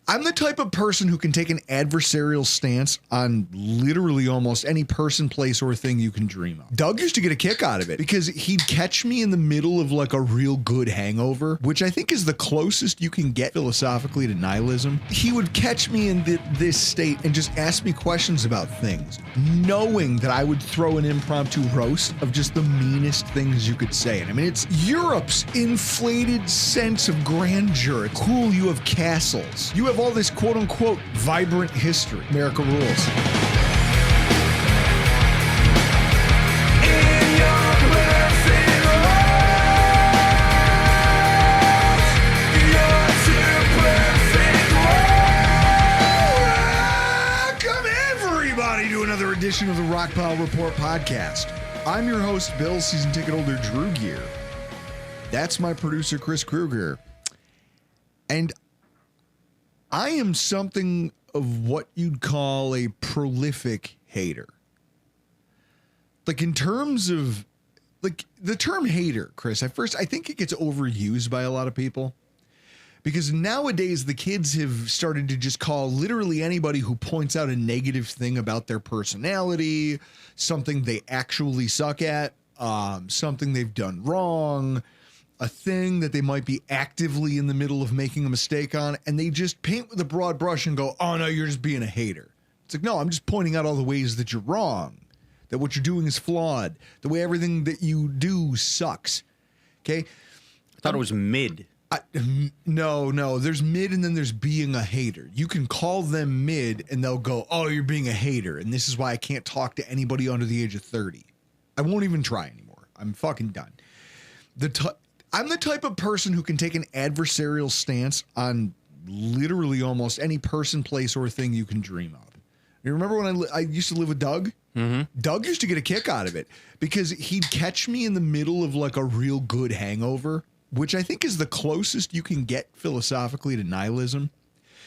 I'm the type of person who can take an adversarial stance on literally almost any person, place, or thing you can dream of. Doug used to get a kick out of it because he'd catch me in the middle of like a real good hangover, which I think is the closest you can get philosophically to nihilism. He would catch me in this state and just ask me questions about things, knowing that I would throw an impromptu roast of just the meanest things you could say. And I mean, it's Europe's inflated sense of grandeur. It's cool, you have castles. You have all this quote-unquote vibrant history. America rules. Another edition of the Rockpile Report podcast. I'm your host, Bill, season ticket holder Drew Gear. That's my producer, Chris Kruger. And I am something of what you'd call a prolific hater. Like in terms of, like the term hater, Chris, at first I think it gets overused by a lot of people. Because nowadays the kids have started to just call literally anybody who points out a negative thing about their personality, something they actually suck at, something they've done wrong, a thing that they might be actively in the middle of making a mistake on, and they just paint with a broad brush and go, oh no, you're just being a hater. It's like, no, I'm just pointing out all the ways that you're wrong, that what you're doing is flawed, the way everything that you do sucks. Okay? I thought it was mid. No, there's mid and then there's being a hater. You can call them mid and they'll go, oh, you're being a hater. And this is why I can't talk to anybody under the age of 30. I won't even try anymore. I'm fucking done. I'm the type of person who can take an adversarial stance on literally almost any person, place, or thing you can dream of. You remember when I used to live with Doug? Mm-hmm. Doug used to get a kick out of it because he'd catch me in the middle of like a real good hangover, which I think is the closest you can get philosophically to nihilism.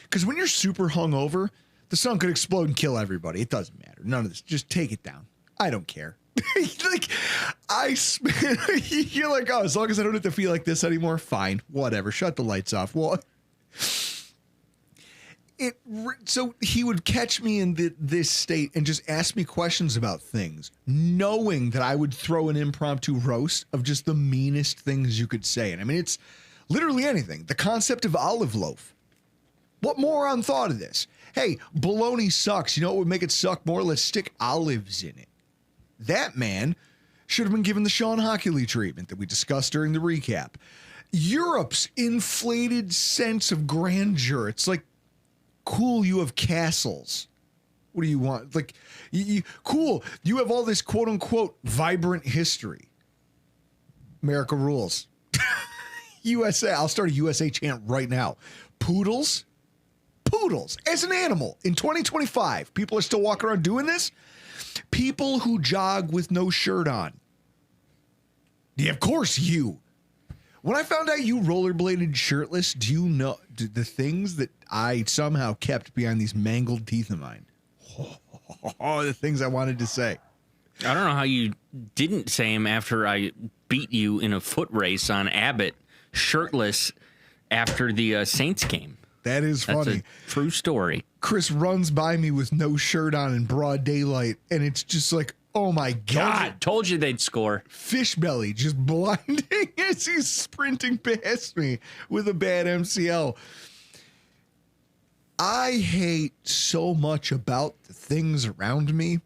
Because when you're super hungover, the sun could explode and kill everybody. It doesn't matter. None of this. Just take it down. I don't care. Like, you're like, oh, as long as I don't have to feel like this anymore, fine, whatever. Shut the lights off. Well, so he would catch me in this state and just ask me questions about things, knowing that I would throw an impromptu roast of just the meanest things you could say. And I mean, it's literally anything. The concept of olive loaf. What moron thought of this? Hey, bologna sucks. You know what would make it suck more? Let's stick olives in it. That man should have been given the Sean Hockley treatment that we discussed during the recap. Europe's inflated sense of grandeur. It's like, cool, you have castles. What do you want? Like, cool, you have all this quote-unquote vibrant history. America rules. USA, I'll start a USA chant right now. Poodles as an animal in 2025. People are still walking around doing this. People who jog with no shirt on. Yeah, of course you. When I found out you rollerbladed shirtless, do you know the things that I somehow kept behind these mangled teeth of mine? Oh, the things I wanted to say. I don't know how you didn't say him after I beat you in a foot race on Abbott, shirtless after the Saints game. That is funny. That's a true story. Chris runs by me with no shirt on in broad daylight, and it's just like, oh my God. Told you they'd score. Fish belly just blinding as he's sprinting past me with a bad MCL. I hate so much about the things around me.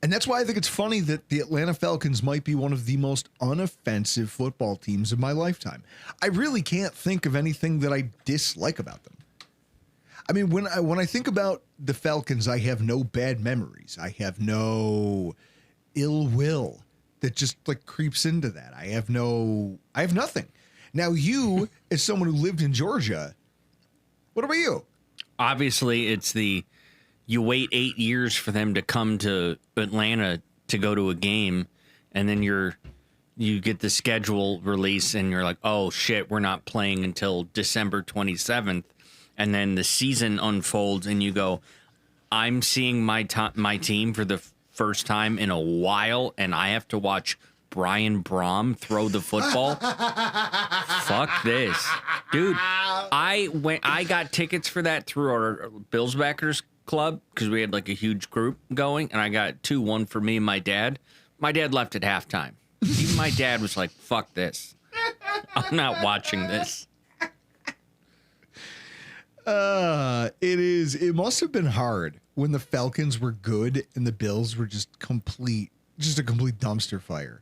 And that's why I think it's funny that the Atlanta Falcons might be one of the most unoffensive football teams of my lifetime. I really can't think of anything that I dislike about them. I mean, when I think about the Falcons, I have no bad memories. I have no ill will that just like creeps into that. I have nothing. Now, you, as someone who lived in Georgia, what about you? Obviously, it's you wait 8 years for them to come to Atlanta to go to a game, and then you get the schedule release, and you're like, oh, shit, we're not playing until December 27th. And then the season unfolds, and you go, I'm seeing my team for the first time in a while, and I have to watch Brian Brom throw the football. Fuck this. Dude, I got tickets for that through our Bills backers club because we had like a huge group going, and I got two, one for me and my dad. My dad left at halftime. Even my dad was like, fuck this. I'm not watching this. It must have been hard when the Falcons were good and the Bills were just a complete dumpster fire.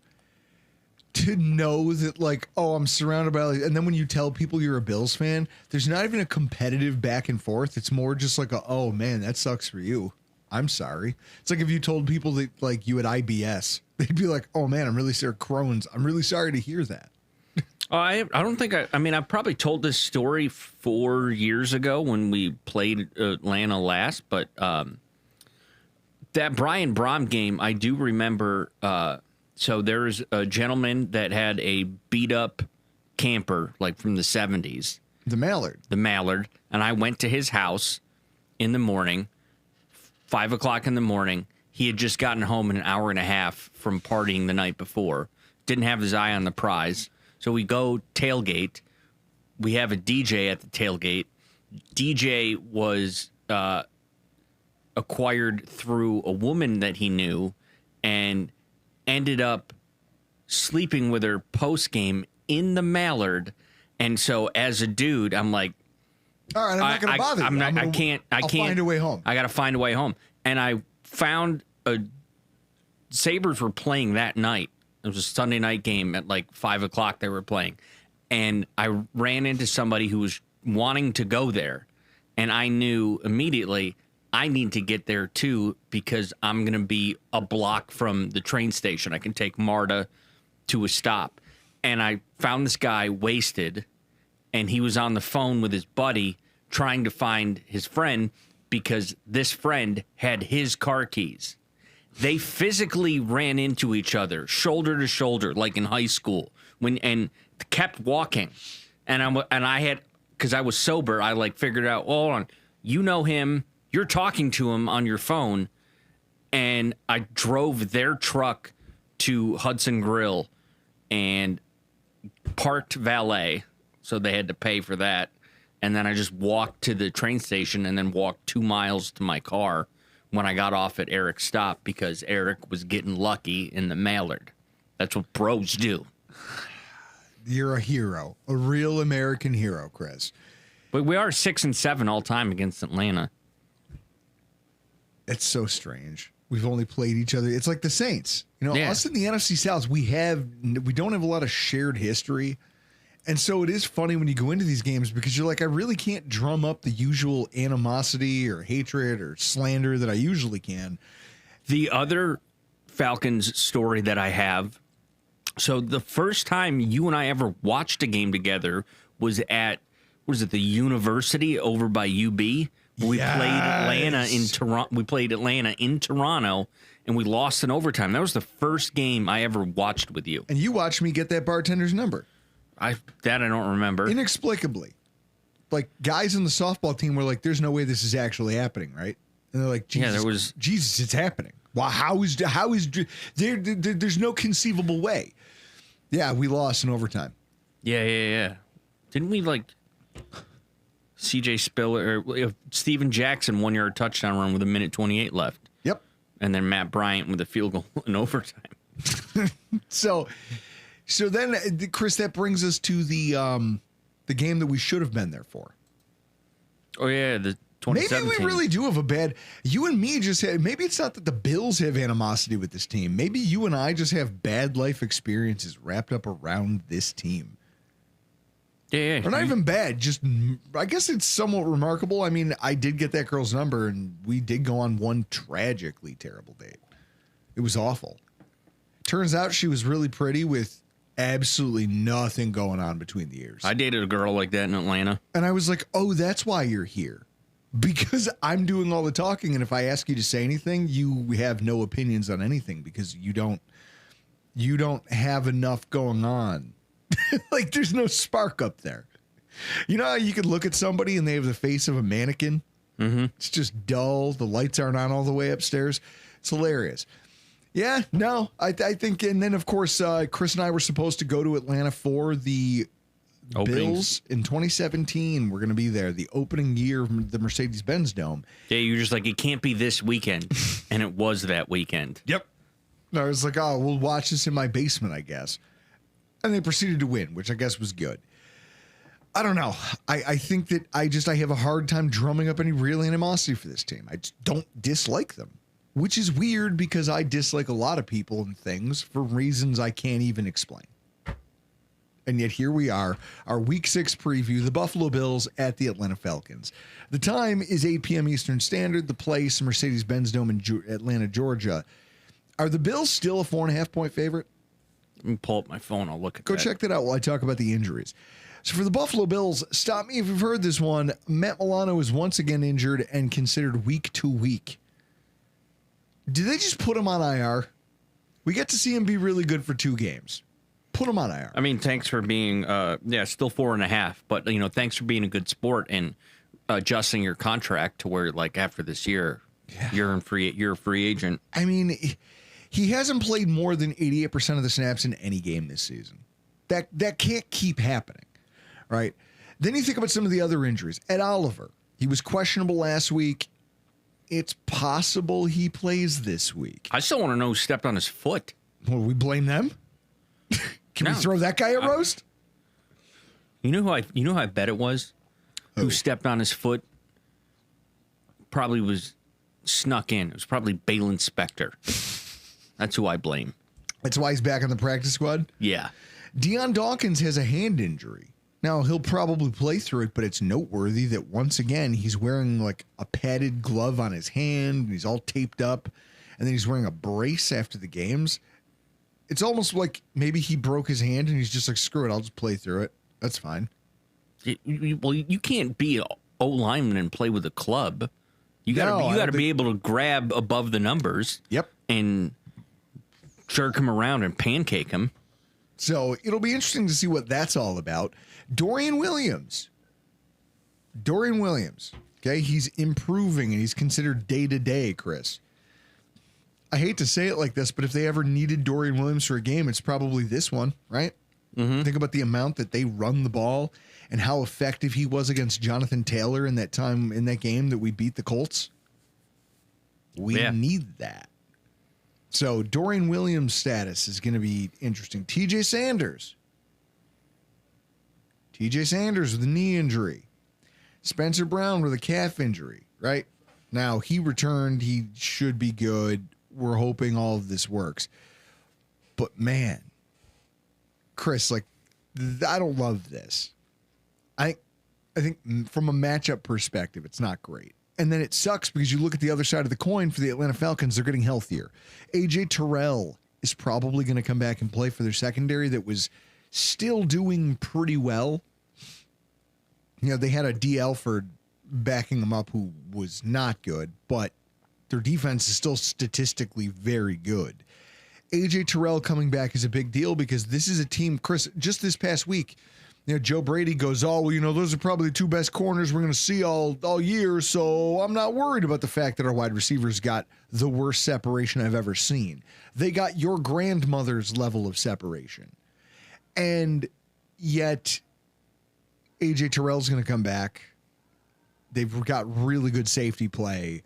To know that, like, oh, I'm surrounded by, and then when you tell people you're a Bills fan, there's not even a competitive back and forth. It's more just like oh man, that sucks for you. I'm sorry. It's like if you told people that like you had IBS, they'd be like, oh man, I'm really sorry, Crohn's. I'm really sorry to hear that. I don't think I mean, I probably told this story 4 years ago when we played Atlanta last, but that Brian Brom game, I do remember. So there's a gentleman that had a beat up camper, like from the 70s. The Mallard. And I went to his house in the morning, 5 o'clock in the morning. He had just gotten home in an hour and a half from partying the night before. Didn't have his eye on the prize. So we go tailgate. We have a DJ at the tailgate. DJ was acquired through a woman that he knew and ended up sleeping with her post-game in the Mallard. And so as a dude, I'm like, all right, I'm not going to bother you. I'll find a way home. I got to find a way home. And I found Sabres were playing that night. It was a Sunday night game at like 5 o'clock they were playing. And I ran into somebody who was wanting to go there. And I knew immediately I need to get there too because I'm going to be a block from the train station. I can take MARTA to a stop. And I found this guy wasted, and he was on the phone with his buddy trying to find his friend because this friend had his car keys. They physically ran into each other, shoulder to shoulder, like in high school, and kept walking. And I had, because I was sober, I like figured out, well, hold on, you know him, you're talking to him on your phone, and I drove their truck to Hudson Grill and parked valet, so they had to pay for that. And then I just walked to the train station and then walked 2 miles to my car when I got off at Eric's stop because Eric was getting lucky in the Mallard. That's what bros do. You're a hero, a real American hero, Chris. But we are 6-7 all time against Atlanta. It's so strange. We've only played each other. It's like the Saints. You know, Yeah. us in the NFC South, we don't have a lot of shared history. And so it is funny when you go into these games because you're like, I really can't drum up the usual animosity or hatred or slander that I usually can. The other Falcons story that I have, so the first time you and I ever watched a game together was at, the University over by UB? We played Atlanta in Toronto. We played Atlanta in Toronto, and we lost in overtime. That was the first game I ever watched with you. And you watched me get that bartender's number. I don't remember. Inexplicably. Like, guys in the softball team were like, there's no way this is actually happening, right? And they're like, Jesus, it's happening. Wow, there's no conceivable way. Yeah, we lost in overtime. Yeah. Didn't we, like, CJ Spiller, or Steven Jackson 1-yard touchdown run with 1:28 left? Yep. And then Matt Bryant with a field goal in overtime. So then, Chris, that brings us to the game that we should have been there for. Oh, yeah, the 2017. Maybe we really do have a bad... You and me just have... Maybe it's not that the Bills have animosity with this team. Maybe you and I just have bad life experiences wrapped up around this team. Yeah. Or not even bad, just... I guess it's somewhat remarkable. I mean, I did get that girl's number, and we did go on one tragically terrible date. It was awful. Turns out she was really pretty with absolutely nothing going on between the ears. I dated a girl like that in Atlanta. And I was like, oh, that's why you're here. Because I'm doing all the talking, and if I ask you to say anything, you have no opinions on anything because you don't have enough going on. Like, there's no spark up there. You know how you could look at somebody and they have the face of a mannequin? Mm-hmm. It's just dull. The lights aren't on all the way upstairs. It's hilarious. Yeah, no, I think, and then of course, Chris and I were supposed to go to Atlanta for the Openings. Bills in 2017. We're going to be there, the opening year of the Mercedes-Benz Dome. Yeah, you're just like, it can't be this weekend. And it was that weekend. Yep. I was like, oh, we'll watch this in my basement, I guess. And they proceeded to win, which I guess was good. I don't know. I think that I have a hard time drumming up any real animosity for this team. I just don't dislike them, which is weird because I dislike a lot of people and things for reasons I can't even explain. And yet here we are, our Week 6 preview, the Buffalo Bills at the Atlanta Falcons. The time is 8 p.m. Eastern Standard. The place, Mercedes-Benz Dome in Atlanta, Georgia. Are the Bills still a 4.5-point favorite? Let me pull up my phone. I'll look at Go that. check that out while I talk about the injuries. So for the Buffalo Bills, stop me if you've heard this one. Matt Milano is once again injured and considered week to week. Did they just put him on IR? We get to see him be really good for 2 games. Put him on IR. I mean, thanks for being, still 4.5, but thanks for being a good sport and adjusting your contract to where, like, after this year, you're a free agent. I mean, he hasn't played more than 88% of the snaps in any game this season. That can't keep happening, right? Then you think about some of the other injuries. Ed Oliver, he was questionable last week. It's possible he plays this week. I still want to know who stepped on his foot. Well, we blame them? Can we throw that guy a roast? You know who I bet it was? Who stepped on his foot? Probably was snuck in. It was probably Balin Spector. That's who I blame. That's why he's back on the practice squad? Yeah. Deion Dawkins has a hand injury. Now, he'll probably play through it, but it's noteworthy that once again, he's wearing like a padded glove on his hand. He's all taped up. And then he's wearing a brace after the games. It's almost like maybe he broke his hand and he's just like, screw it, I'll just play through it. That's fine. Well, you can't be an O-lineman and play with a club. You got to be able to grab above the numbers. Yep. And jerk him around and pancake him. So it'll be interesting to see what that's all about. Dorian Williams. Okay, he's improving and he's considered day-to-day, Chris. I hate to say it like this, but if they ever needed Dorian Williams for a game, it's probably this one, right? Mm-hmm. Think about the amount that they run the ball and how effective he was against Jonathan Taylor in that time in that game that we beat the Colts. We need that. So Dorian Williams' status is going to be interesting. TJ Sanders with a knee injury. Spencer Brown with a calf injury, right? Now, he returned. He should be good. We're hoping all of this works. But, man, Chris, like, I don't love this. I think from a matchup perspective, it's not great. And then it sucks because you look at the other side of the coin for the Atlanta Falcons, they're getting healthier. A.J. Terrell is probably going to come back and play for their secondary that was still doing pretty well. They had a D. Alford backing them up who was not good, but their defense is still statistically very good. A.J. Terrell coming back is a big deal because this is a team, Chris, just this past week, Joe Brady goes, those are probably the 2 best corners we're going to see all year, so I'm not worried about the fact that our wide receivers got the worst separation I've ever seen. They got your grandmother's level of separation. And yet, A.J. Terrell's going to come back. They've got really good safety play.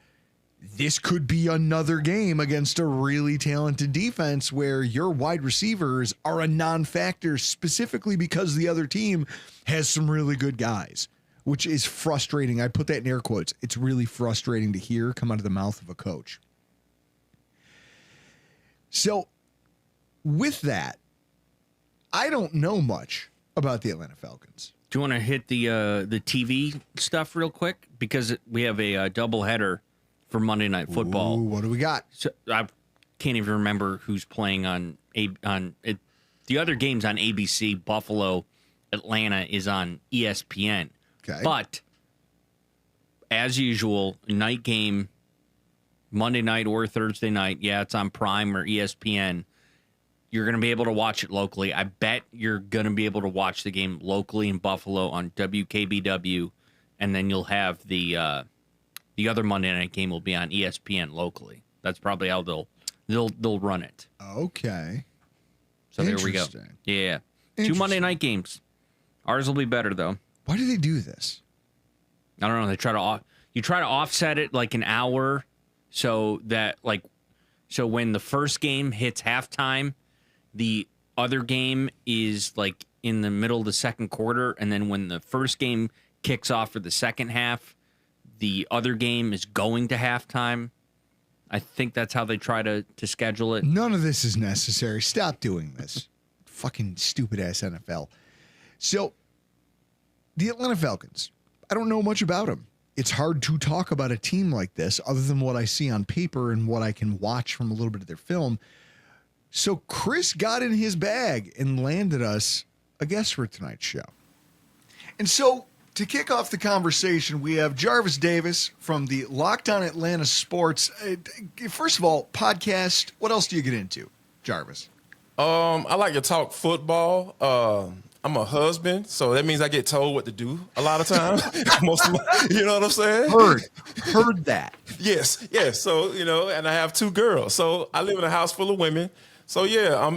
This could be another game against a really talented defense where your wide receivers are a non-factor specifically because the other team has some really good guys, which is frustrating. I put that in air quotes. It's really frustrating to hear come out of the mouth of a coach. So with that, I don't know much about the Atlanta Falcons. Do you want to hit the TV stuff real quick? Because we have a doubleheader for Monday Night Football. Ooh, what do we got? So I can't even remember who's playing on it. The other game's on ABC. Buffalo, Atlanta is on ESPN. Okay. But as usual, night game, Monday night or Thursday night. Yeah, it's on Prime or ESPN. You're going to be able to watch it locally. I bet you're going to be able to watch the game locally in Buffalo on WKBW, and then you'll have the other Monday night game will be on ESPN locally. That's probably how they'll They'll run it. Okay. So there we go. Interesting. Yeah. 2 Monday night games. Ours will be better though. Why do they do this? I don't know. They try to offset it like an hour so that so when the first game hits halftime, the other game is like in the middle of the second quarter, and then when the first game kicks off for the second half, the other game is going to halftime. I think that's how they try to schedule it. None of this is necessary. Stop doing this. Fucking stupid ass NFL. So, the Atlanta Falcons. I don't know much about them. It's hard to talk about a team like this other than what I see on paper and what I can watch from a little bit of their film. So Chris got in his bag and landed us a guest for tonight's show. And so to kick off the conversation, we have Jarvis Davis from the Locked On Atlanta Sports. First of all, podcast. What else do you get into, Jarvis? I like to talk football. I'm a husband, so that means I get told what to do a lot of times. You know what I'm saying? Heard that. Yes. So, and I have 2 girls. So I live in a house full of women. So, yeah,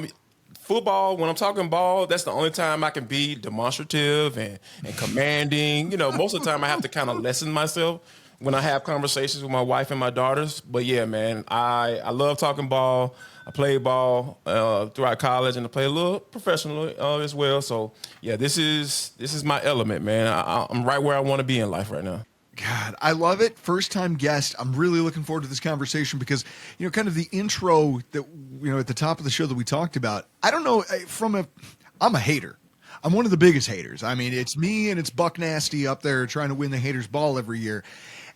football, when I'm talking ball, that's the only time I can be demonstrative and commanding. Most of the time I have to kind of lessen myself when I have conversations with my wife and my daughters. But, yeah, man, I love talking ball. I played ball throughout college, and I play a little professionally as well. So, yeah, this is my element, man. I'm right where I want to be in life right now. God, I love it. First time guest. I'm really looking forward to this conversation because, kind of the intro that, at the top of the show that we talked about, I don't know, I'm a hater. I'm one of the biggest haters. I mean, it's me and it's Buck Nasty up there trying to win the haters ball every year.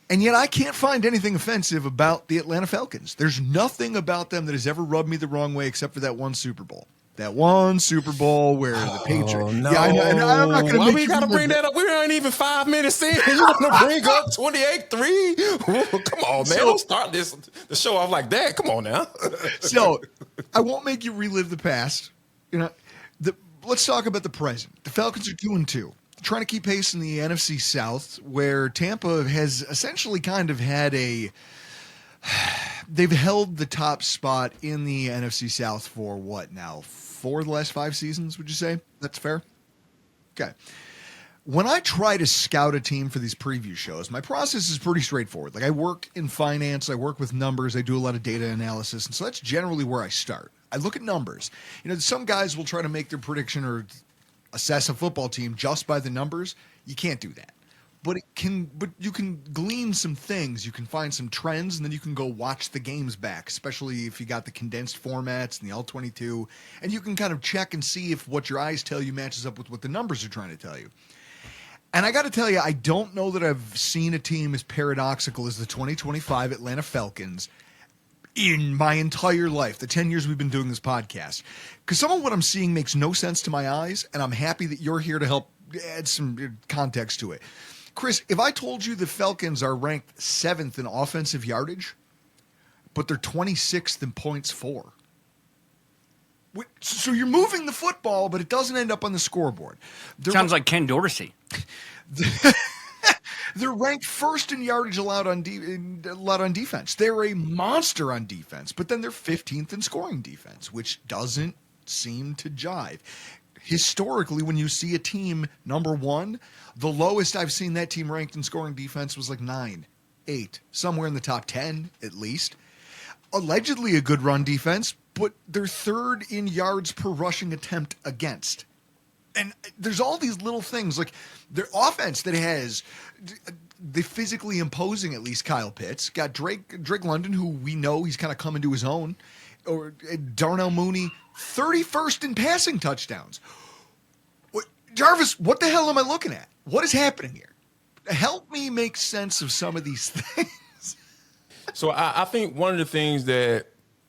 And yet I can't find anything offensive about the Atlanta Falcons. There's nothing about them that has ever rubbed me the wrong way except for that one Super Bowl. That one Super Bowl where the Patriots. No. Yeah, I know. And I'm not going to. Why we got to bring that up? We aren't even 5 minutes in. You want to bring up 28-3? Come on, man! Don't start the show off like that. Come on now. So, I won't make you relive the past. Let's talk about the present. The Falcons are 2-2, trying to keep pace in the NFC South, where Tampa has essentially kind of had they've held the top spot in the NFC South for what now? 4 of the last 5 seasons, would you say? That's fair? Okay. When I try to scout a team for these preview shows, my process is pretty straightforward. Like, I work in finance, I work with numbers, I do a lot of data analysis, and so that's generally where I start. I look at numbers. Some guys will try to make their prediction or assess a football team just by the numbers. You can't do that. But you can glean some things. You can find some trends, and then you can go watch the games back, especially if you got the condensed formats and the L22, and you can kind of check and see if what your eyes tell you matches up with what the numbers are trying to tell you. And I got to tell you, I don't know that I've seen a team as paradoxical as the 2025 Atlanta Falcons in my entire life, the 10 years we've been doing this podcast. Because some of what I'm seeing makes no sense to my eyes, and I'm happy that you're here to help add some context to it. Chris, if I told you the Falcons are ranked 7th in offensive yardage, but they're 26th in points for. So you're moving the football, but it doesn't end up on the scoreboard. Sounds like Ken Dorsey. They're ranked first in yardage allowed on defense. They're a monster on defense, but then they're 15th in scoring defense, which doesn't seem to jive. Historically, when you see a team number 1, the lowest I've seen that team ranked in scoring defense was like 9, 8, somewhere in the top 10 at least. Allegedly a good run defense, but they're 3rd in yards per rushing attempt against. And there's all these little things, like their offense that has the physically imposing, at least Kyle Pitts, got Drake London, who we know he's kind of coming to his own, or Darnell Mooney, 31st in passing touchdowns. Jarvis, what the hell am I looking at? What is happening here? Help me make sense of some of these things. So I think one of the things that,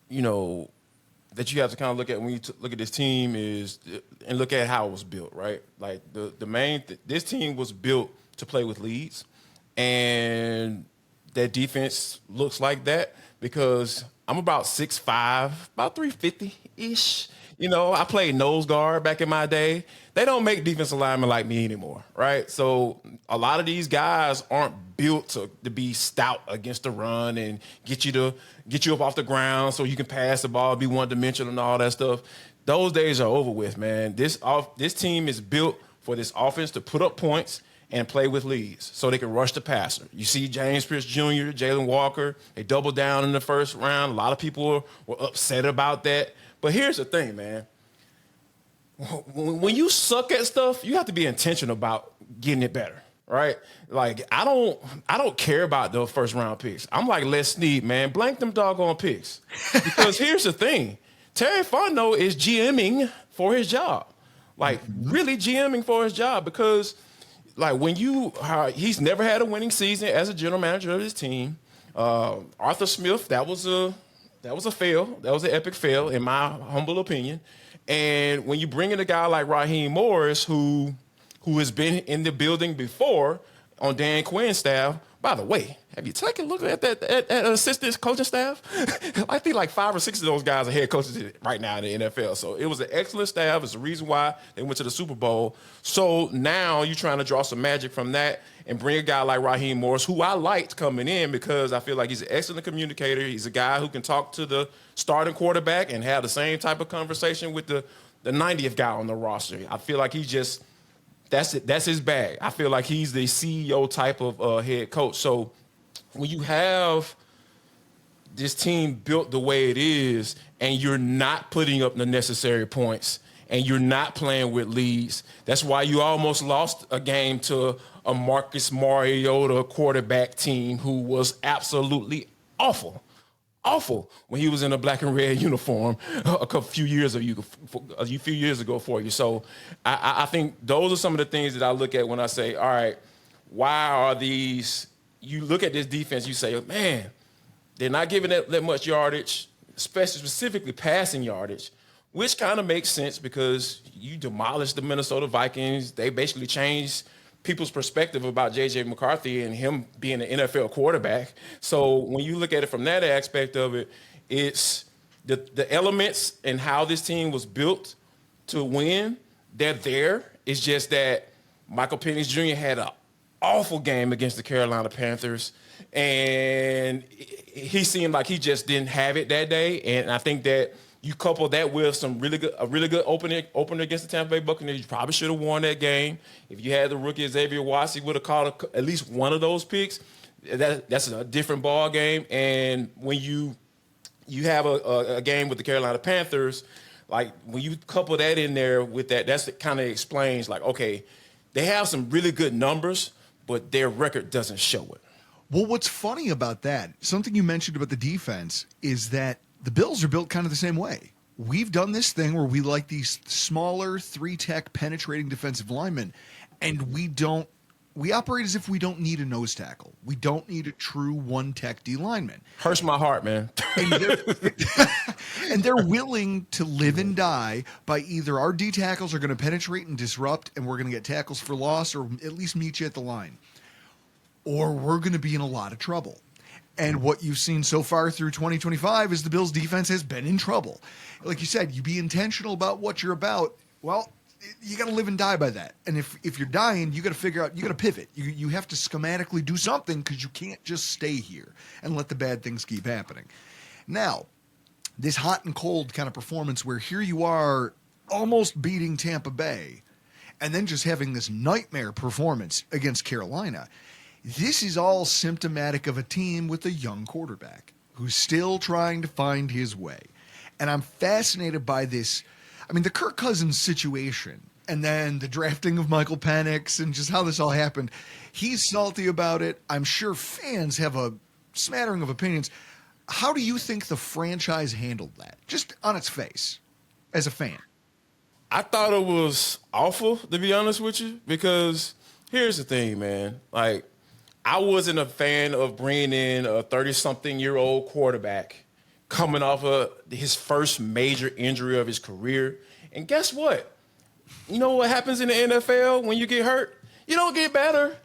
that you have to kind of look at when you look at this team is, and look at how it was built, right? Like this team was built to play with leads, and that defense looks like that because I'm about 6'5", about 350-ish. I played nose guard back in my day. They don't make defensive linemen like me anymore, right? So a lot of these guys aren't built to be stout against the run and get you up off the ground so you can pass the ball, be one dimensional and all that stuff. Those days are over with, man. This team is built for this offense to put up points and play with leads so they can rush the passer. You see James Pierce Jr., Jalen Walker, they doubled down in the first round. A lot of people were upset about that. But here's the thing, man. When you suck at stuff, you have to be intentional about getting it better, right? Like, I don't care about those first round picks. I'm like Les Snead, man. Blank them doggone picks. Because here's the thing. Terry Fontenot is GMing for his job. Like, really GMing for his job because – like he's never had a winning season as a general manager of his team. Arthur Smith, that was a fail. That was an epic fail, in my humble opinion. And when you bring in a guy like Raheem Morris, who has been in the building before on Dan Quinn's staff. By the way, have you taken a look at that at assistant coaching staff? I think like 5 or 6 of those guys are head coaches right now in the NFL. So it was an excellent staff. It's the reason why they went to the Super Bowl. So now you're trying to draw some magic from that and bring a guy like Raheem Morris, who I liked coming in because I feel like he's an excellent communicator. He's a guy who can talk to the starting quarterback and have the same type of conversation with the 90th guy on the roster. I feel like he just – that's his bag. I feel like he's the CEO type of head coach. So when you have this team built the way it is and you're not putting up the necessary points and you're not playing with leads, that's why you almost lost a game to a Marcus Mariota quarterback team who was absolutely awful when he was in a black and red uniform a few years ago for you. So I think those are some of the things that I look at when I say, all right, why are these – you look at this defense, you say, man, they're not giving that much yardage, specifically passing yardage, which kind of makes sense because you demolished the Minnesota Vikings. They basically changed – people's perspective about J.J. McCarthy and him being an NFL quarterback. So when you look at it from that aspect of it, it's the elements and how this team was built to win, they're there. It's just that Michael Penix Jr. had an awful game against the Carolina Panthers, and he seemed like he just didn't have it that day. And I think that you couple that with a really good opener against the Tampa Bay Buccaneers. You probably should have won that game. If you had the rookie Xavier Watts, he would have caught at least one of those picks. That's a different ball game. And when you have a game with the Carolina Panthers, like when you couple that in there with that's kind of explains like, okay, they have some really good numbers, but their record doesn't show it. Well, what's funny about that, something you mentioned about the defense, is that the Bills are built kind of the same way. We've done this thing where we like these smaller 3-tech penetrating defensive linemen, and we operate as if we don't need a nose tackle. We don't need a true 1-tech D lineman. Hurts my heart, man. And they're willing to live and die by either our D tackles are going to penetrate and disrupt, and we're going to get tackles for loss or at least meet you at the line, or we're going to be in a lot of trouble. And what you've seen so far through 2025 is the Bills' defense has been in trouble. Like you said, you be intentional about what you're about. Well, you got to live and die by that. And if you're dying, you got to figure out, you got to pivot. You have to schematically do something because you can't just stay here and let the bad things keep happening. Now, this hot and cold kind of performance where here you are almost beating Tampa Bay and then just having this nightmare performance against Carolina. This is all symptomatic of a team with a young quarterback who's still trying to find his way. And I'm fascinated by this. I mean, the Kirk Cousins situation and then the drafting of Michael Penix and just how this all happened. He's salty about it. I'm sure fans have a smattering of opinions. How do you think the franchise handled that, just on its face, as a fan? I thought it was awful, to be honest with you, because here's the thing, man. Like, I wasn't a fan of bringing in a 30-something-year-old quarterback coming off of his first major injury of his career. And guess what? You know what happens in the NFL when you get hurt? You don't get better.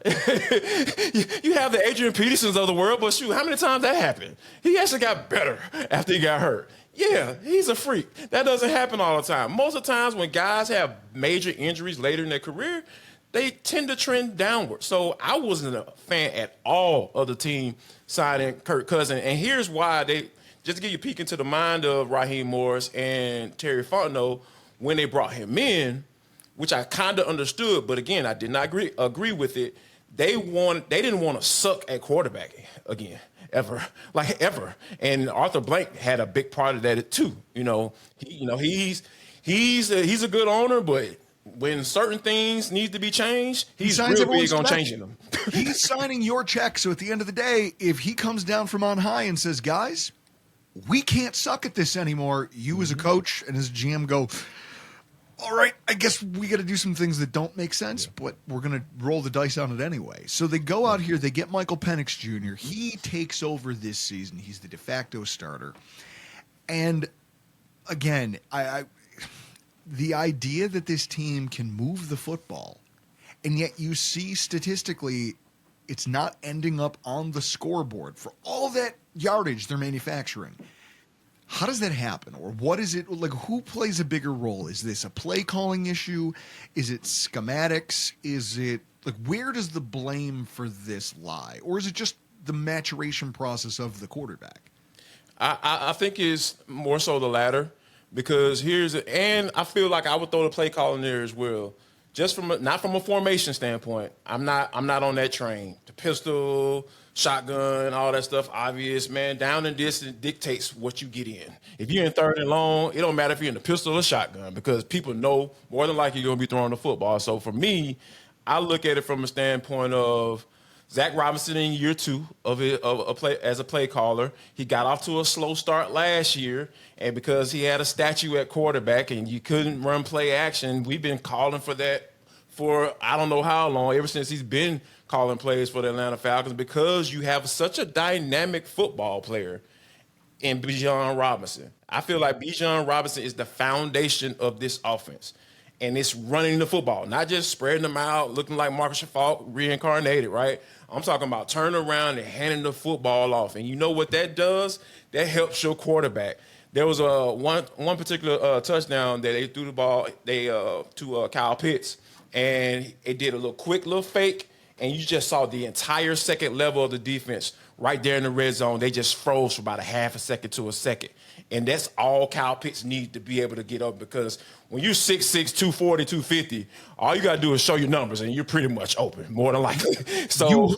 You have the Adrian Petersons of the world, but shoot, how many times that happened? He actually got better after he got hurt. Yeah, he's a freak. That doesn't happen all the time. Most of the times when guys have major injuries later in their career, they tend to trend downward. So I wasn't a fan at all of the team signing Kirk Cousins. And here's why just to give you a peek into the mind of Raheem Morris and Terry Fontenot when they brought him in, which I kind of understood, but again, I did not agree with it. They didn't want to suck at quarterback again. Ever. And Arthur Blank had a big part of that too. He's a good owner, but when certain things need to be changed, he's real big on changing them. He's signing your check. So at the end of the day, if he comes down from on high and says, guys, we can't suck at this anymore, you as a coach and as a GM go, all right, I guess we got to do some things that don't make sense, but we're going to roll the dice on it anyway. So they go out here, they get Michael Penix Jr. He takes over this season. He's the de facto starter. And again, the idea that this team can move the football, and yet you see statistically it's not ending up on the scoreboard for all that yardage they're manufacturing. How does that happen? Or what is it like? Who plays a bigger role? Is this a play calling issue? Is it schematics? Is it like, where does the blame for this lie? Or is it just the maturation process of the quarterback? I think it's more so the latter, because and I feel like I would throw the play calling there as well. Just not from a formation standpoint. I'm not on that train. The pistol, shotgun, all that stuff, obvious, man. Down and distance dictates what you get in. If you're in third and long, it don't matter if you're in the pistol or shotgun, because people know more than likely you're going to be throwing the football. So for me, I look at it from a standpoint of Zach Robinson in year 2 as a play caller. He got off to a slow start last year, and because he had a statue at quarterback and you couldn't run play action, we've been calling for that for I don't know how long, ever since he's been calling plays for the Atlanta Falcons, because you have such a dynamic football player in Bijan Robinson. I feel like Bijan Robinson is the foundation of this offense. And it's running the football, not just spreading them out, looking like Marcus Falk reincarnated, right? I'm talking about turning around and handing the football off. And you know what that does? That helps your quarterback. There was one particular touchdown that they threw the ball to Kyle Pitts, and it did a quick little fake, and you just saw the entire second level of the defense right there in the red zone. They just froze for about a half a second to a second. And that's all Kyle Pitts needs to be able to get up, because when you're 6'6", 240, 250, all you got to do is show your numbers, and you're pretty much open, more than likely. So,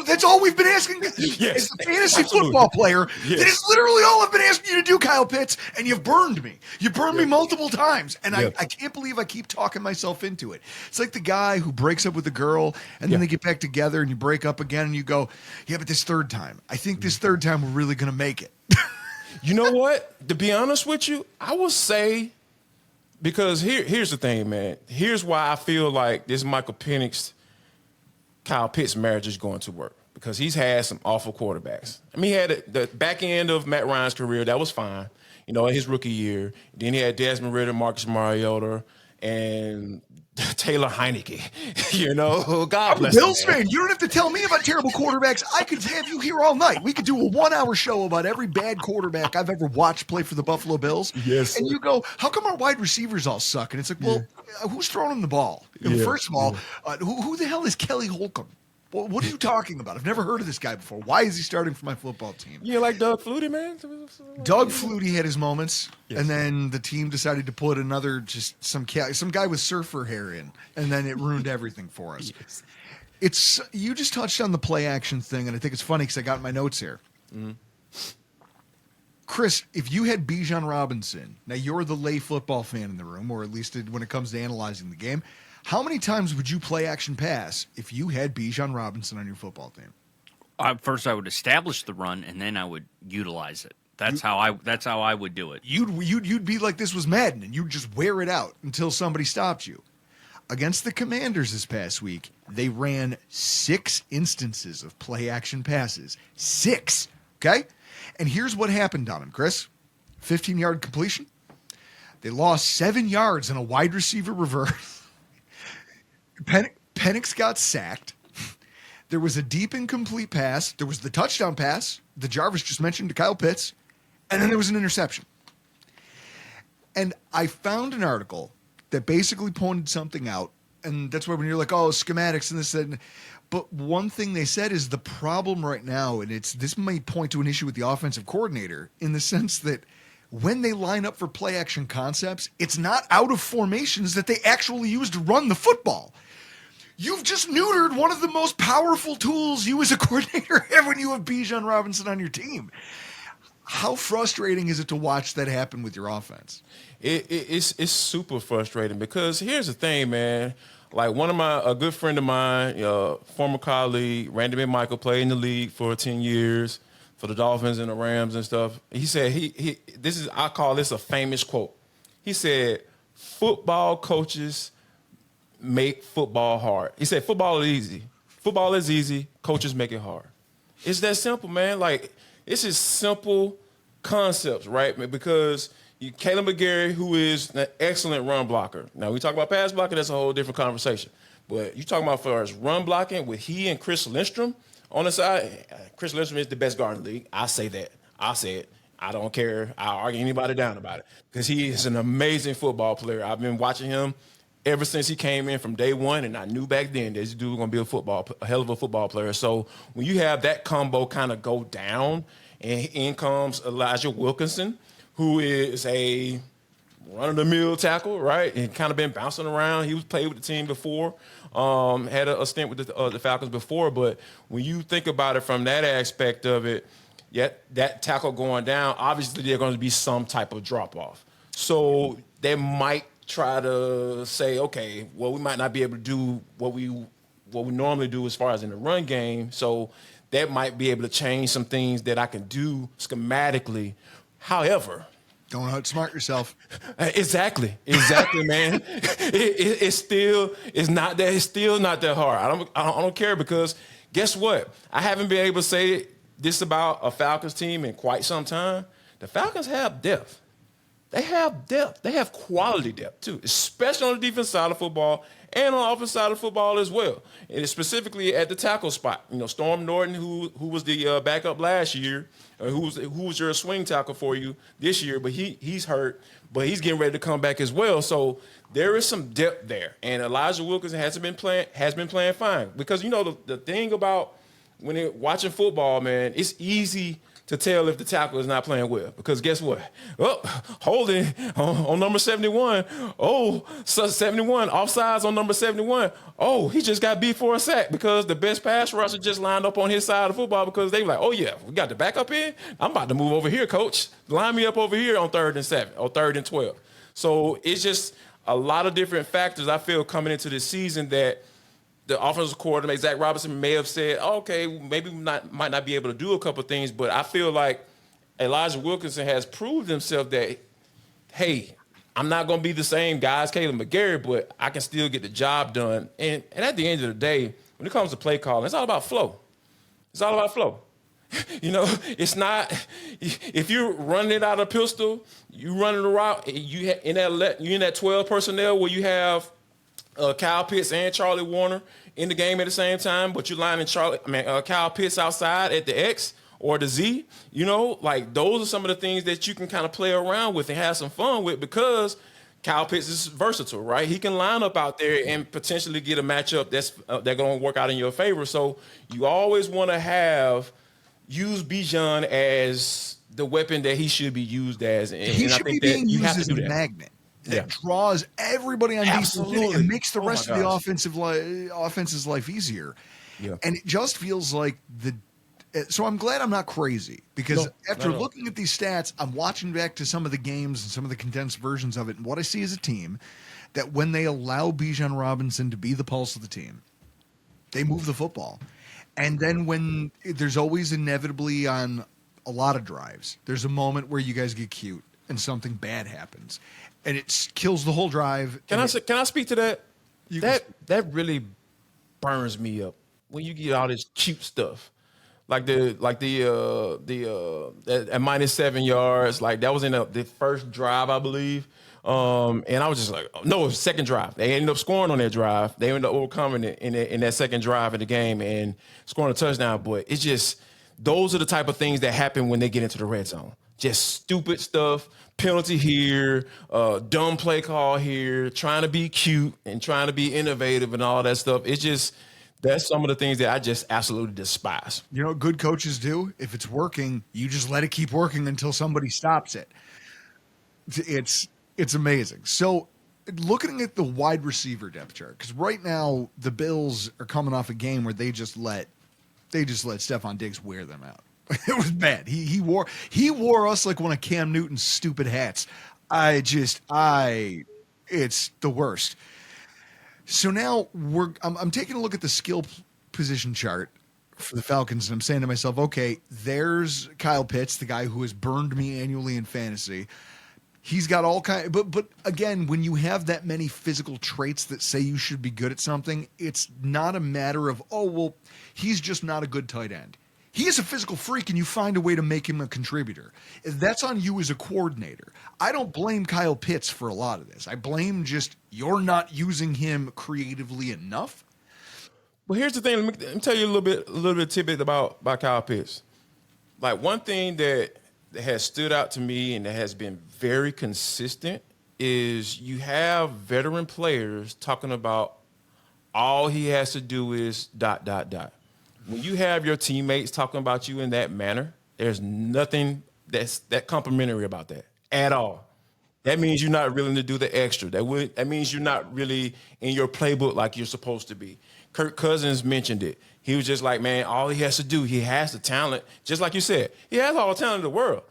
that's all we've been asking. Yes, as a fantasy football player, yes. That is literally all I've been asking you to do, Kyle Pitts, and you've burned me. You burned me multiple times, and I can't believe I keep talking myself into it. It's like the guy who breaks up with a girl, and then they get back together, and you break up again, and you go, yeah, but this third time, I think this third time we're really going to make it. You know what? To be honest with you, I would say, because here's the thing, man. Here's why I feel like this Michael Penix, Kyle Pitts marriage is going to work, because he's had some awful quarterbacks. I mean, he had the back end of Matt Ryan's career. That was fine, in his rookie year. Then he had Desmond Ridder, Marcus Mariota, and Taylor Heineke. God bless him. Bills fan, you don't have to tell me about terrible quarterbacks. I could have you here all night. We could do a 1-hour show about every bad quarterback I've ever watched play for the Buffalo Bills. Yes. And you go, how come our wide receivers all suck? And it's like, well, who's throwing them the ball? First of all, who the hell is Kelly Holcomb? Well, what are you talking about? I've never heard of this guy before. Why is he starting for my football team? You like Doug Flutie, man? Doug Flutie had his moments, and then the team decided to put some guy with surfer hair in, and then it ruined everything for us. Yes. You just touched on the play action thing, and I think it's funny because I got my notes here. Mm-hmm. Chris, if you had Bijan Robinson, now you're the lay football fan in the room, or at least when it comes to analyzing the game, how many times would you play action pass if you had Bijan Robinson on your football team? First, I would establish the run, and then I would utilize it. That's how I would do it. You'd be like this was Madden, and you'd just wear it out until somebody stopped you. Against the Commanders this past week, they ran 6 instances of play action passes. 6, okay? And here's what happened on them, Chris. 15-yard completion. They lost 7 yards in a wide receiver reverse. Penix got sacked. There was a deep incomplete pass. There was the touchdown pass that Jarvis just mentioned to Kyle Pitts. And then there was an interception. And I found an article that basically pointed something out. And that's why when you're like, oh, schematics and this and that. But one thing they said is the problem right now, and this might point to an issue with the offensive coordinator in the sense that when they line up for play action concepts, it's not out of formations that they actually use to run the football. You've just neutered one of the most powerful tools you as a coordinator have when you have Bijan Robinson on your team. How frustrating is it to watch that happen with your offense? It's super frustrating because here's the thing, man. Like a good friend of mine, former colleague, Randy McMichael, played in the league for 10 years for the Dolphins and the Rams and stuff. He said I call this a famous quote. He said, "Football coaches make football hard." He said, "Football is easy. Football is easy. Coaches make it hard." It's that simple, man. Like it's just simple concepts, right? Because Caleb McGarry, who is an excellent run blocker. Now, we talk about pass blocking, that's a whole different conversation. But you talking about for us run blocking with he and Chris Lindstrom on the side. Chris Lindstrom is the best guard in the league. I say that. I say it. I don't care. I'll argue anybody down about it because he is an amazing football player. I've been watching him ever since he came in from day one, and I knew back then this dude was going to be a hell of a football player. So when you have that combo kind of go down, and in comes Elijah Wilkinson, who is a run-of-the-mill tackle, right? And kind of been bouncing around. He was played with the team before, had a stint with the Falcons before. But when you think about it from that aspect of it, yet that tackle going down, obviously there's going to be some type of drop-off. So they might try to say, okay, well, we might not be able to do what we normally do as far as in the run game. So that might be able to change some things that I can do schematically. However, don't outsmart yourself. Exactly, man. It's still not that hard. I don't care because guess what? I haven't been able to say this about a Falcons team in quite some time. The Falcons have depth. They have depth. They have quality depth too, especially on the defense side of football and on the offense side of football as well. And specifically at the tackle spot. You know, Storm Norton, who was the backup last year, who was your swing tackle for you this year, but he's hurt, but he's getting ready to come back as well. So there is some depth there. And Elijah Wilkinson has been playing fine. Because, you know, the thing about when you're watching football, man, it's easy to tell if the tackle is not playing well. Because guess what? Oh, holding on number 71. Oh, so 71. Offsides on number 71. Oh, he just got beat for a sack because the best pass rusher just lined up on his side of football because they were like, oh, yeah, we got the backup in. I'm about to move over here, coach. Line me up over here on 3rd and 7 or 3rd and 12. So it's just a lot of different factors I feel coming into this season that the offensive coordinator, Zach Robinson, may have said, oh, okay, maybe we might not be able to do a couple of things, but I feel like Elijah Wilkinson has proved himself that, hey, I'm not going to be the same guy as Caleb McGarry, but I can still get the job done. And at the end of the day, when it comes to play calling, it's all about flow. It's all about flow. You know, it's not – if you're running it out of a pistol, you running the route, you're in that 12 personnel where you have Kyle Pitts and Charlie Warner in the game at the same time, but you're lining Kyle Pitts outside at the X or the Z, you know, like those are some of the things that you can kind of play around with and have some fun with because Kyle Pitts is versatile, right? He can line up out there and potentially get a matchup that's going to work out in your favor. So you always want to use Bijan as the weapon that he should be used as. And he should be being used as a magnet. That draws everybody on defense and makes the rest of the offense's life easier. Yeah. And it just feels like so I'm glad I'm not crazy because after looking at these stats, I'm watching back to some of the games and some of the condensed versions of it. And what I see is a team that when they allow Bijan Robinson to be the pulse of the team, they move the football. And then when there's always inevitably on a lot of drives, there's a moment where you guys get cute and something bad happens. And it kills the whole drive. Can I speak to that? That really burns me up when you get all this cute stuff, like the at -7 yards. Like that was in the first drive, I believe. And I was just like, no, it was second drive. They ended up scoring on that drive. They ended up overcoming it in that second drive of the game and scoring a touchdown. But it's just those are the type of things that happen when they get into the red zone. just stupid stuff, penalty here, dumb play call here, trying to be cute and trying to be innovative and all that stuff. It's just that's some of the things that I just absolutely despise. You know what good coaches do? If it's working, you just let it keep working until somebody stops it. It's amazing. So looking at the wide receiver depth chart, because right now the Bills are coming off a game where they just let Stephon Diggs wear them out. It was bad. He wore us like one of Cam Newton's stupid hats. It's the worst. So now I'm taking a look at the skill position chart for the Falcons, and I'm saying to myself, okay, there's Kyle Pitts, the guy who has burned me annually in fantasy. He's got all kind, but again, when you have that many physical traits that say you should be good at something, it's not a matter of, oh, well, he's just not a good tight end. He is a physical freak, and you find a way to make him a contributor. That's on you as a coordinator. I don't blame Kyle Pitts for a lot of this. I blame just you're not using him creatively enough. Well, here's the thing. Let me tell you a little bit tidbit about Kyle Pitts. Like one thing that has stood out to me and that has been very consistent is you have veteran players talking about all he has to do is ... When you have your teammates talking about you in that manner, there's nothing that complimentary about that at all. That means you're not willing to do the extra. That means you're not really in your playbook like you're supposed to be. Kirk Cousins mentioned it. He was just like, man, all he has to do, he has the talent. Just like you said, he has all the talent in the world.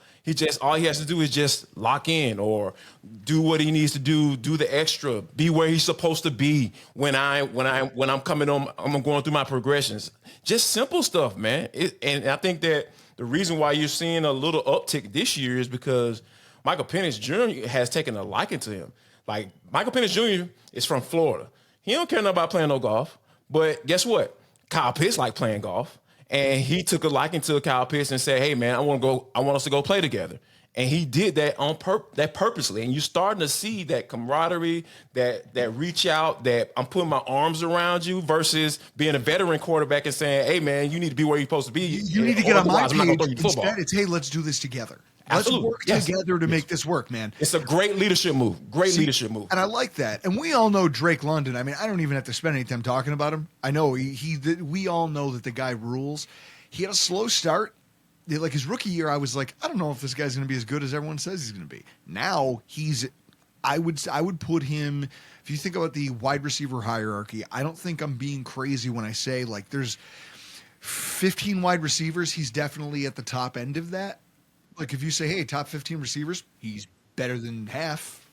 All he has to do is just lock in or do what he needs to do the extra, be where he's supposed to be when I'm coming on, I'm going through my progressions. Just simple stuff, man. And I think that the reason why you're seeing a little uptick this year is because Michael Penix Jr. has taken a liking to him. Like Michael Penix Jr. is from Florida. He don't care nothing about playing no golf. But guess what? Kyle Pitts like playing golf. And he took a liking to Kyle Pitts and said, hey, man, I want us to go play together. And he did that purposely. And you're starting to see that camaraderie, that reach out, that I'm putting my arms around you versus being a veteran quarterback and saying, hey, man, you need to be where you're supposed to be. You need to get on my page. Instead, it's, hey, let's do this together. Absolutely. Let's work together to make this work, man. It's a great leadership move. Leadership move. And I like that. And we all know Drake London. I mean, I don't even have to spend any time talking about him. I know we all know that the guy rules. He had a slow start. Like his rookie year, I was like, I don't know if this guy's going to be as good as everyone says he's going to be. Now I would put him, if you think about the wide receiver hierarchy, I don't think I'm being crazy when I say like there's 15 wide receivers. He's definitely at the top end of that. Like if you say, hey, top 15 receivers, he's better than half.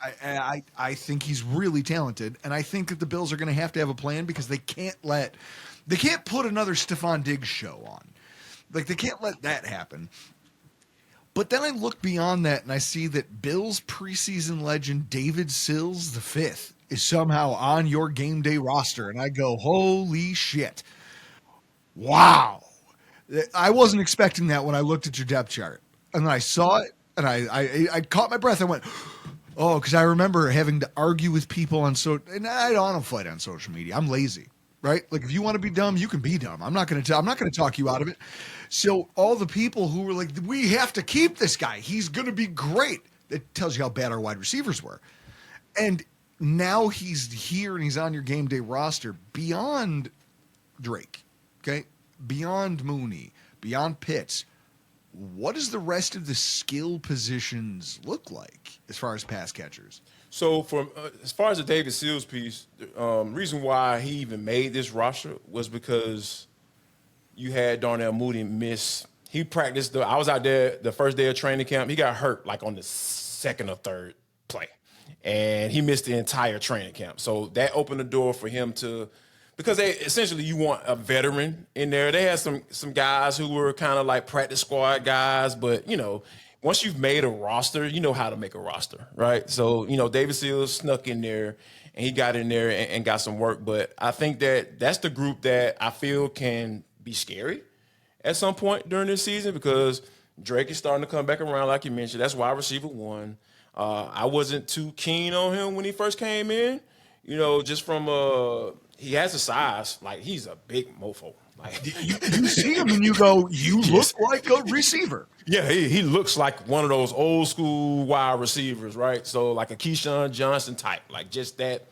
I think he's really talented, and I think that the Bills are going to have a plan because they can't put another Stephon Diggs show on. Like they can't let that happen. But then I look beyond that and I see that Bills preseason legend David Sills V is somehow on your game day roster, and I go, holy shit. Wow. I wasn't expecting that when I looked at your depth chart. And then I saw it, and I caught my breath. I went, oh, because I remember having to argue with people and I don't fight on social media. I'm lazy, right? Like if you want to be dumb, you can be dumb. I'm not going to talk you out of it. So all the people who were like, we have to keep this guy. He's going to be great. It tells you how bad our wide receivers were. And now he's here and he's on your game day roster beyond Drake, okay? Beyond Mooney, beyond Pitts. What does the rest of the skill positions look like as far as pass catchers? So, as far as the David Sills piece, reason why he even made this roster was because you had Darnell Mooney miss. He practiced. I was out there the first day of training camp. He got hurt like on the second or third play, and he missed the entire training camp. So that opened the door for him to. Because essentially you want a veteran in there. They had some guys who were kind of like practice squad guys, but once you've made a roster, you know how to make a roster, right? So David Sills snuck in there and he got in there and got some work. But I think that's the group that I feel can be scary at some point during this season because Drake is starting to come back around, like you mentioned. That's wide receiver one. I wasn't too keen on him when he first came in, just from he has a size, like he's a big mofo. Like You see him and you go, you Yes. look like a receiver. Yeah, he looks like one of those old school wide receivers, right? So like a Keyshawn Johnson type, like just that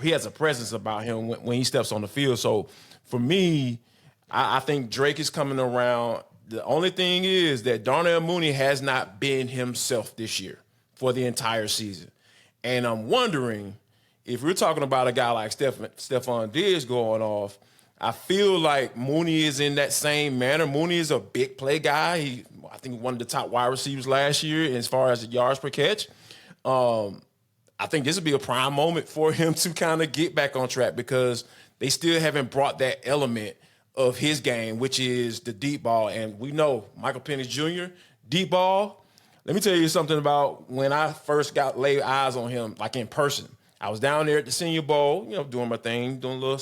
he has a presence about him when he steps on the field. So for me, I think Drake is coming around. The only thing is that Darnell Mooney has not been himself this year for the entire season. And I'm wondering if we're talking about a guy like Stephon Diggs going off, I feel like Mooney is in that same manner. Mooney is a big play guy. I think one of the top wide receivers last year as far as the yards per catch. I think this would be a prime moment for him to kind of get back on track because they still haven't brought that element of his game, which is the deep ball. And we know Michael Penix Jr., deep ball. Let me tell you something about when I first got laid eyes on him, like in person. I was down there at the Senior Bowl, doing my thing, doing a little,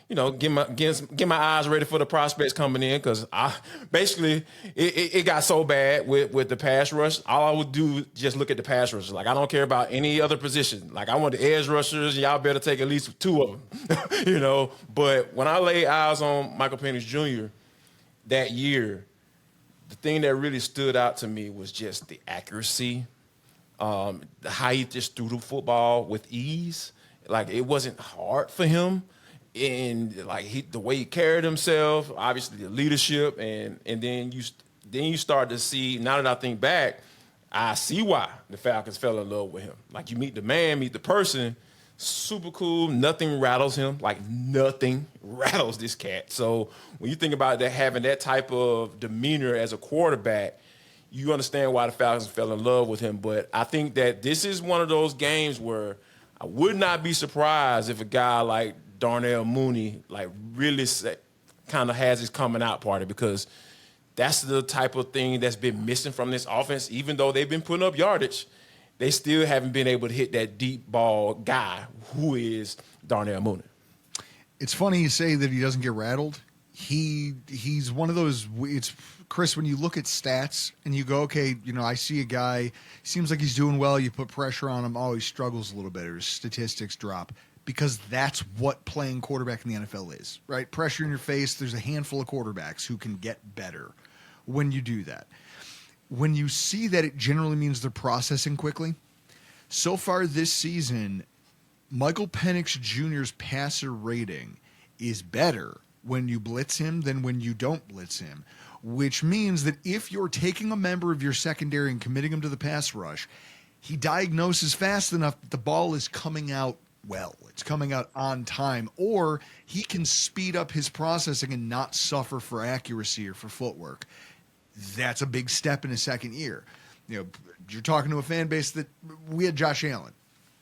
get my eyes ready for the prospects coming in because I basically it got so bad with the pass rush. All I would do is just look at the pass rushers. Like I don't care about any other position. Like I want the edge rushers. Y'all better take at least 2 of them. But when I laid eyes on Michael Penix Jr. that year, the thing that really stood out to me was just the accuracy, how he just threw the football with ease. Like it wasn't hard for him. And like the way he carried himself, obviously the leadership, and then you start to see. Now that I think back, I see why the Falcons fell in love with him. Like you meet the man, meet the person, super cool. Nothing rattles him. Like nothing rattles this cat. So when you think about that, having that type of demeanor as a quarterback, you understand why the Falcons fell in love with him. But I think that this is one of those games where I would not be surprised if a guy like Darnell Mooney like really kind of has his coming out party because that's the type of thing that's been missing from this offense. Even though they've been putting up yardage, they still haven't been able to hit that deep ball guy who is Darnell Mooney. It's funny you say that he doesn't get rattled. He's one of those. It's Chris, when you look at stats and you go, okay, I see a guy, seems like he's doing well. You put pressure on him. Oh, he struggles a little bit. Or his statistics drop. Because that's what playing quarterback in the NFL is, right? Pressure in your face. There's a handful of quarterbacks who can get better when you do that. When you see that, it generally means they're processing quickly. So far this season, Michael Penix Jr.'s passer rating is better when you blitz him than when you don't blitz him, which means that if you're taking a member of your secondary and committing him to the pass rush, he diagnoses fast enough that the ball is coming out well. It's coming out on time, or he can speed up his processing and not suffer for accuracy or for footwork. That's a big step in his second year. You're talking to a fan base that we had Josh Allen.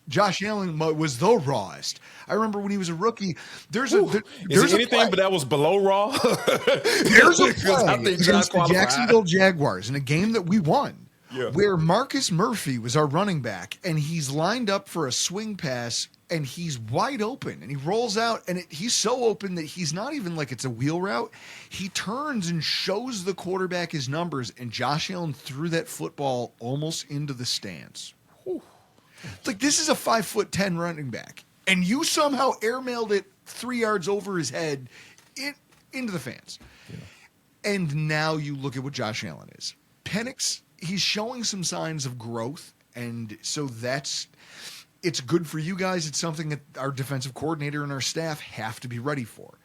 Josh Allen was the rawest. I remember when he was a rookie. There's anything but that was below raw? There's a play against the Jacksonville Jaguars in a game that we won. Yeah. Where Marcus Murphy was our running back, and he's lined up for a swing pass, and he's wide open, and he rolls out, and he's so open that he's not even like it's a wheel route. He turns and shows the quarterback his numbers, and Josh Allen threw that football almost into the stands. Whew. Like, this is a 5'10" running back, and you somehow airmailed it 3 yards over his head into the fans. Yeah. And now you look at what Josh Allen is. Penix, he's showing some signs of growth, and so it's good for you guys. It's something that our defensive coordinator and our staff have to be ready for.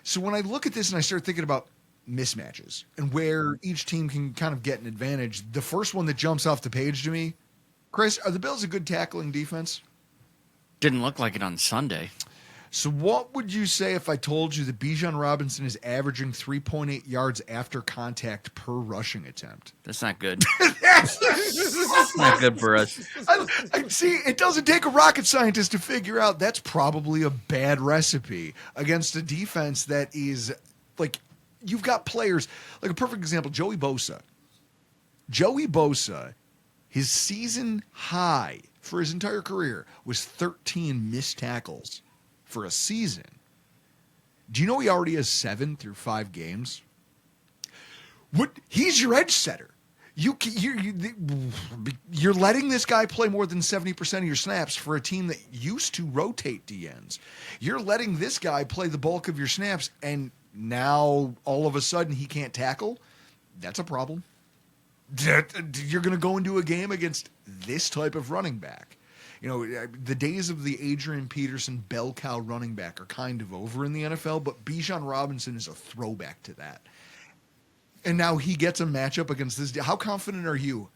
So when I look at this and I start thinking about mismatches and where each team can kind of get an advantage, the first one that jumps off the page to me, Chris, are the Bills a good tackling defense? Didn't look like it on Sunday. So what would you say if I told you that Bijan Robinson is averaging 3.8 yards after contact per rushing attempt? That's not good. That's not good for us. I see, it doesn't take a rocket scientist to figure out that's probably a bad recipe against a defense that is like, you've got players, like a perfect example, Joey Bosa. Joey Bosa, his season high for his entire career was 13 missed tackles. For a season. Do you know he already has 7 through 5 games? He's your edge setter. You're letting this guy play more than 70% of your snaps for a team that used to rotate DNs. You're letting this guy play the bulk of your snaps, and Now, all of a sudden, he can't tackle. That's a problem. You're going to go into a game against this type of running back. You know, the days of the Adrian Peterson bell cow running back are kind of over in the NFL, but Bijan Robinson is a throwback to that. And now he gets a matchup against this. How confident are you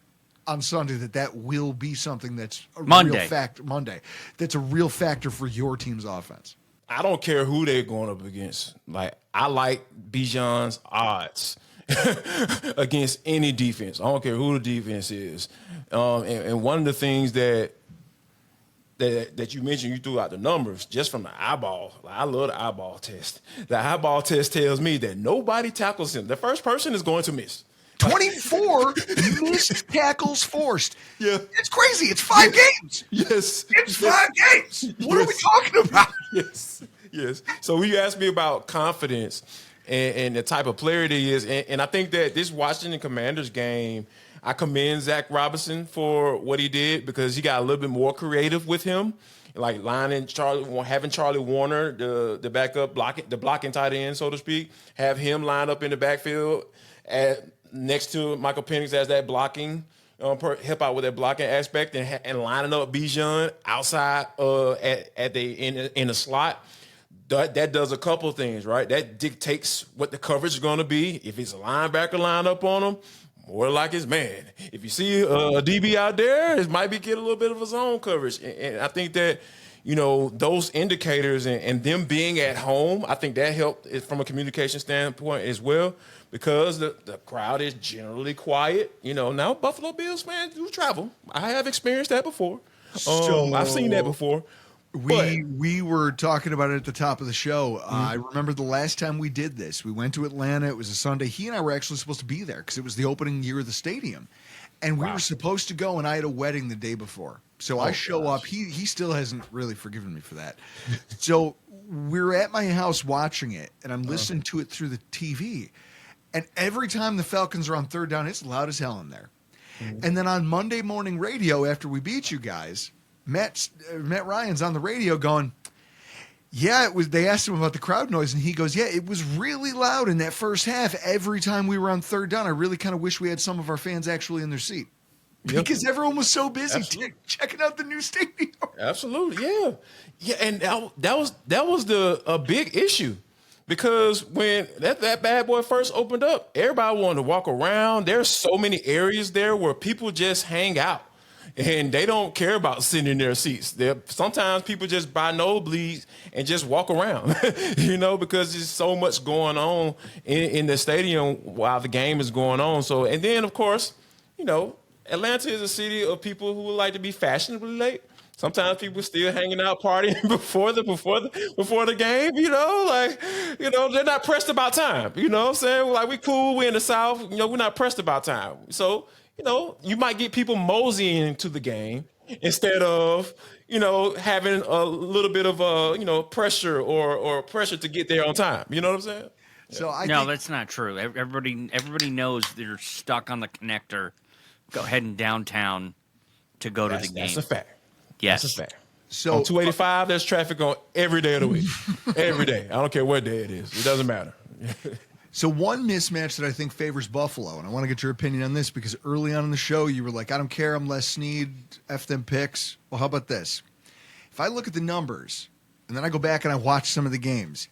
on Sunday that will be something that's a real factor? Monday. That's a real factor for your team's offense. I don't care who they're going up against. Like, I like Bijan's odds against any defense. I don't care who the defense is. And one of the things that you mentioned, you threw out the numbers just from the eyeball. Like, I love the eyeball test. The eyeball test tells me that nobody tackles him. The first person is going to miss. 24 missed tackles forced. Yeah. It's crazy. It's 5 games. Yes. It's 5 games. What are we talking about? Yes. So you asked me about confidence and the type of player he is. And I think that this Washington Commanders game, I commend Zach Robinson for what he did because he got a little bit more creative with him. Like having Charlie Warner, the backup blocking tight end, so to speak, have him line up in the backfield next to Michael Penix as that blocking, help out with that blocking aspect, and lining up Bijan outside in the slot. That does a couple of things, right? That dictates what the coverage is going to be. If it's a linebacker line up on him, more like his man. If you see a DB out there, it might be getting a little bit of a zone coverage. And I think that, those indicators and them being at home, I think that helped from a communication standpoint as well, because the crowd is generally quiet. Now Buffalo Bills fans do travel. I have experienced that before. I've seen that before. We were talking about it at the top of the show. I remember the last time we did this. We went to Atlanta. It was a Sunday. He and I were actually supposed to be there because it was the opening year of the stadium. And we were supposed to go, and I had a wedding the day before. So I show up. He still hasn't really forgiven me for that. So we're at my house watching it, and I'm listening to it through the TV. And every time the Falcons are on third down, it's loud as hell in there. And then on Monday morning radio, after we beat you guys, Matt Ryan's on the radio going, yeah, it was. They asked him about the crowd noise, and he goes, yeah, it was really loud in that first half. Every time we were on third down, I really kind of wish we had some of our fans actually in their seat because everyone was so busy checking out the new stadium. Absolutely, yeah, and that was a big issue because when that bad boy first opened up, everybody wanted to walk around. There's so many areas there where people just hang out. And they don't care about sitting in their seats. Sometimes people just buy nosebleeds and just walk around, because there's so much going on in the stadium while the game is going on. So, and then of course, Atlanta is a city of people who would like to be fashionably late. Sometimes people still hanging out partying before the game, they're not pressed about time. You know what I'm saying? Like, we cool, we in the South, we're not pressed about time. So, you might get people moseying to the game instead of, having a little bit of pressure or pressure to get there on time. You know what I'm saying? So that's not true. Everybody knows they're stuck on the connector, heading downtown to go to the game. That's a fact. Yes. That's a fact. So on 285, there's traffic on every day of the week. Every day. I don't care what day it is. It doesn't matter. So one mismatch that I think favors Buffalo, and I want to get your opinion on this because early on in the show you were like, I don't care, I'm Les Snead, F them picks. Well, how about this? If I look at the numbers, and then I go back and I watch some of the games,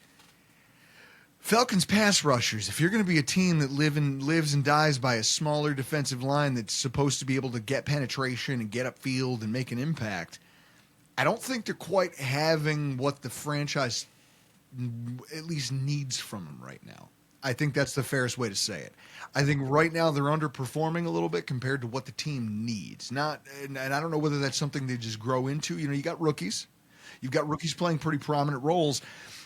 Falcons pass rushers, if you're going to be a team that lives and dies by a smaller defensive line that's supposed to be able to get penetration and get upfield and make an impact, I don't think they're quite having what the franchise at least needs from them right now. I think that's the fairest way to say it. I think right now they're underperforming a little bit compared to what the team needs. And I don't know whether that's something they just grow into. You got rookies. You've got rookies playing pretty prominent roles.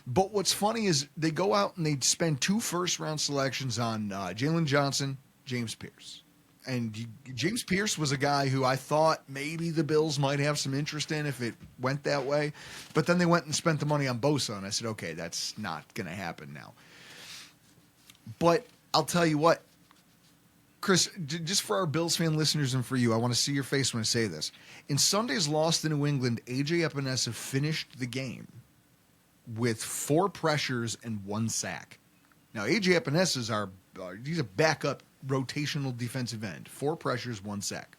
But what's funny is they go out and they spend 2 first-round selections on Jalen Johnson, James Pierce. And James Pierce was a guy who I thought maybe the Bills might have some interest in if it went that way. But then they went and spent the money on Bosa, and I said, okay, that's not going to happen now. But I'll tell you what, Chris, just for our Bills fan listeners and for you, I want to see your face when I say this. In Sunday's loss to New England, A.J. Epinesa finished the game with 4 pressures and 1 sack. Now, AJ Epinesa he's a backup rotational defensive end. 4 pressures, 1 sack.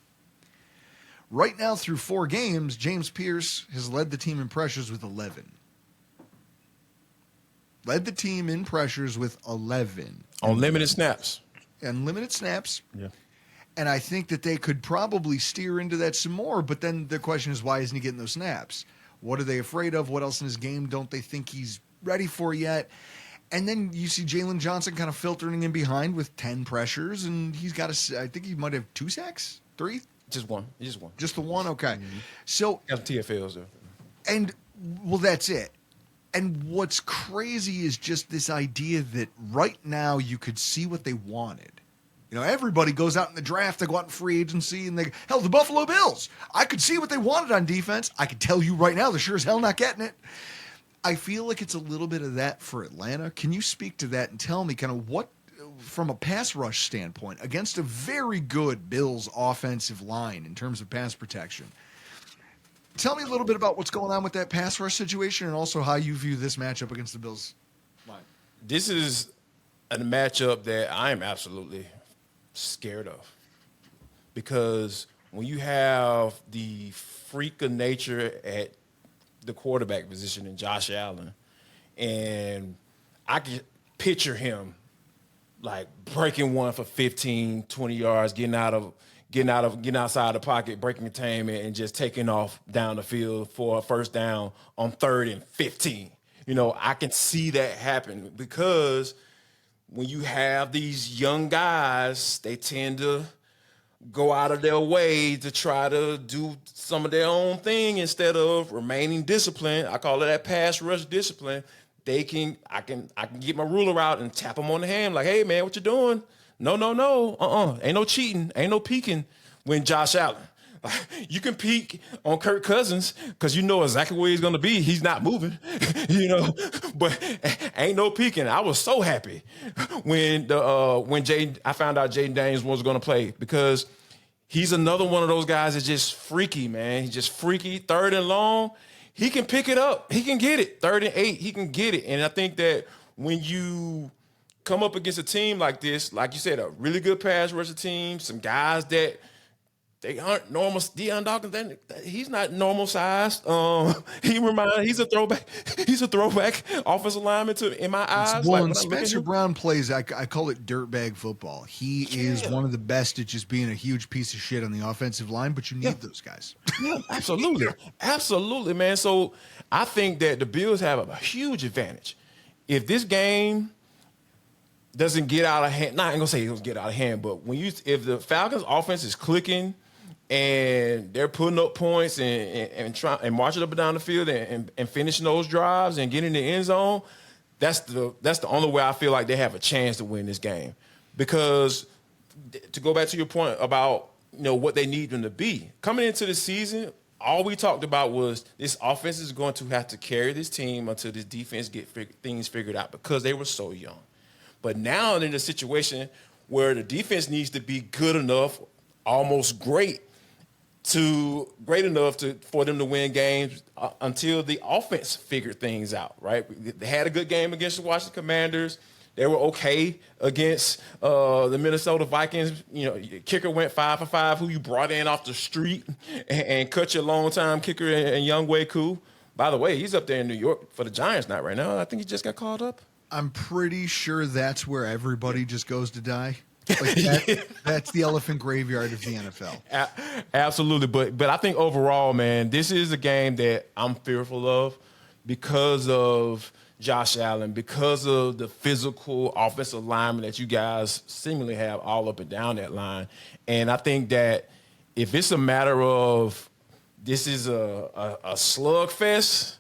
Right now, through 4 games, James Pierce has led the team in pressures with 11. Led the team in pressures with 11. On limited snaps. And limited snaps. Yeah. And I think that they could probably steer into that some more. But then the question is, why isn't he getting those snaps? What are they afraid of? What else in his game don't they think he's ready for yet? And then you see Jalen Johnson kind of filtering in behind with 10 pressures. And he's got I think he might have 2 sacks? 3? Just one. Just the one? Okay. So, Got the TFLs though. and well, that's it. And what's crazy is just this idea that right now you could see what they wanted. You know, everybody goes out in the draft, they go out in free agency, and hell, the Buffalo Bills. I could see what they wanted on defense. I could tell you right now, they're sure as hell not getting it. I feel like it's a little bit of that for Atlanta. Can you speak to that and tell me kind of what, from a pass rush standpoint, against a very good Bills offensive line in terms of pass protection, tell me a little bit about what's going on with that pass rush situation and also how you view this matchup against the Bills line. This is a matchup that I am absolutely scared of, because when you have the freak of nature at the quarterback position in Josh Allen, and I can picture him like breaking one for 15, 20 yards, getting outside the pocket, breaking containment, and just taking off down the field for a first down on 3rd and 15. You know, I can see that happen, because when you have these young guys, they tend to go out of their way to try to do some of their own thing instead of remaining disciplined. I call it that pass rush discipline. I can get my ruler out and tap them on the hand like, hey, man, what you doing? No. Ain't no cheating. Ain't no peeking when Josh Allen. You can peek on Kirk Cousins because you know exactly where he's going to be. He's not moving, but ain't no peeking. I was so happy when I found out Jaden Daniels was going to play, because he's another one of those guys that's just freaky, man. He's just freaky. 3rd and long, he can pick it up. He can get it. 3rd and 8, he can get it. And I think that when you come up against a team like this, like you said, a really good pass rusher team, some guys that they aren't normal. Deion Dawkins, he's not normal sized. He's a throwback. He's a throwback offensive lineman in my eyes. Well, when Spencer Brown plays, I call it dirtbag football. He is one of the best at just being a huge piece of shit on the offensive line, but you need those guys. Yeah, absolutely. Absolutely, man. So I think that the Bills have a huge advantage. If this game doesn't get out of hand, not gonna say it'll get out of hand, but if the Falcons offense is clicking and they're putting up points and trying and marching up and down the field and finishing those drives and getting in the end zone, that's the only way I feel like they have a chance to win this game. Because to go back to your point about what they need them to be coming into the season, all we talked about was this offense is going to have to carry this team until this defense get things figured out, because they were so young. But now they're in a situation where the defense needs to be good enough, almost great enough for them to win games until the offense figured things out, right? They had a good game against the Washington Commanders. They were okay against the Minnesota Vikings. Kicker went 5 for 5, who you brought in off the street and cut your longtime kicker in Younghoe Koo. By the way, he's up there in New York for the Giants now right now. I think he just got called up. I'm pretty sure that's where everybody just goes to die. That's the elephant graveyard of the NFL. Absolutely. But I think overall, man, this is a game that I'm fearful of because of Josh Allen, because of the physical offensive lineman that you guys seemingly have all up and down that line. And I think that if it's a matter of this is a slugfest,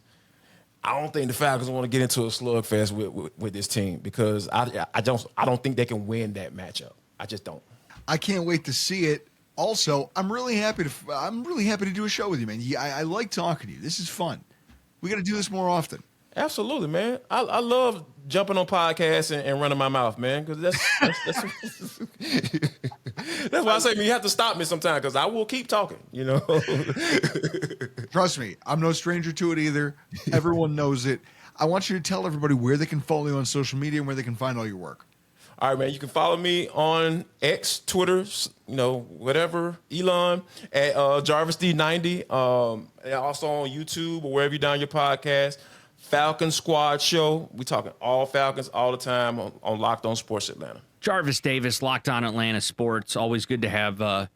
I don't think the Falcons want to get into a slugfest with this team, because I don't think they can win that matchup. I just don't. I can't wait to see it. Also, I'm really happy to do a show with you, man. I like talking to you. This is fun. We got to do this more often. Absolutely, man. I love jumping on podcasts and running my mouth, man, because that's that's why I say you have to stop me sometimes, because I will keep talking, Trust me, I'm no stranger to it either. Everyone knows it. I want you to tell everybody where they can follow you on social media and where they can find all your work. All right, man. You can follow me on X, Twitter, whatever, Elon, at Jarvis D90. And also on YouTube or wherever you down your podcast. Falcon Squad Show. We talking all Falcons all the time on Locked On Sports Atlanta. Jarvis Davis, Locked On Atlanta Sports. Always good to have a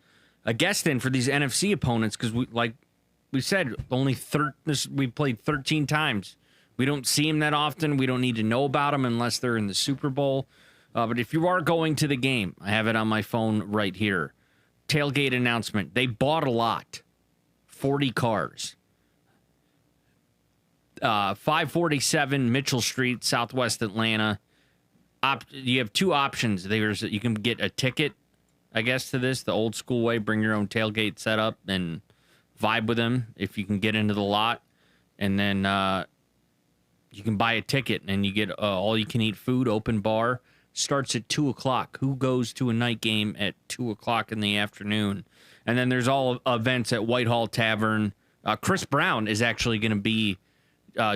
guest in for these NFC opponents because we said, we played 13 times. We don't see them that often. We don't need to know about them unless they're in the Super Bowl. But if you are going to the game, I have it on my phone right here. Tailgate announcement. They bought a lot. 40 cars. 547 Mitchell Street, Southwest Atlanta. You have two options. You can get a ticket, I guess, to this, the old school way. Bring your own tailgate setup and vibe with them if you can get into the lot. And then you can buy a ticket and you get all-you-can-eat food, open bar. Starts at 2 o'clock. Who goes to a night game at 2 o'clock in the afternoon? And then there's all events at Whitehall Tavern. Chris Brown is actually going to be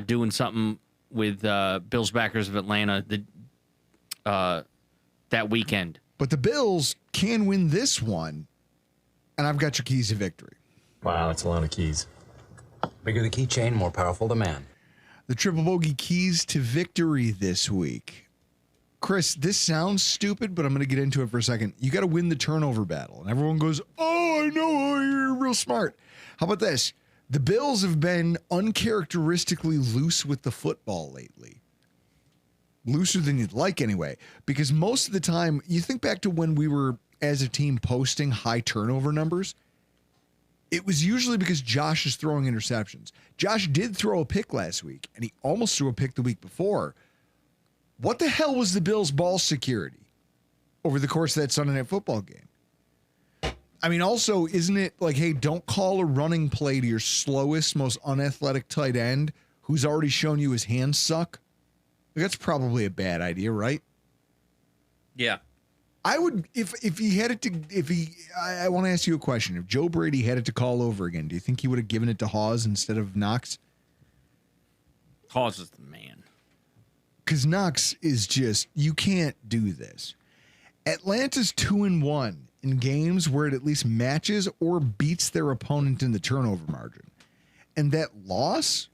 doing something with Bills Backers of Atlanta that weekend. But the Bills can win this one, and I've got your keys to victory. Wow, that's a lot of keys. Bigger the keychain, more powerful the man. The Triple Bogey keys to victory this week. Chris, this sounds stupid, but I'm going to get into it for a second. You got to win the turnover battle. And everyone goes, oh, I know, you're real smart. How about this? The Bills have been uncharacteristically loose with the football lately. Looser than you'd like anyway. Because most of the time, you think back to when we were, as a team, posting high turnover numbers. It was usually because Josh is throwing interceptions. Josh did throw a pick last week, and he almost threw a pick the week before. What the hell was the Bills' ball security over the course of that Sunday Night Football game? I mean, also, isn't it like, hey, don't call a running play to your slowest, most unathletic tight end who's already shown you his hands suck? Like, that's probably a bad idea, right? Yeah. I would, if he had it to, I want to ask you a question. If Joe Brady had it to call over again, do you think he would have given it to Hawes instead of Knox? Hawes is the man. Because Knox is just, you can't do this. Atlanta's 2-1 in games where it at least matches or beats their opponent in the turnover margin. And that loss,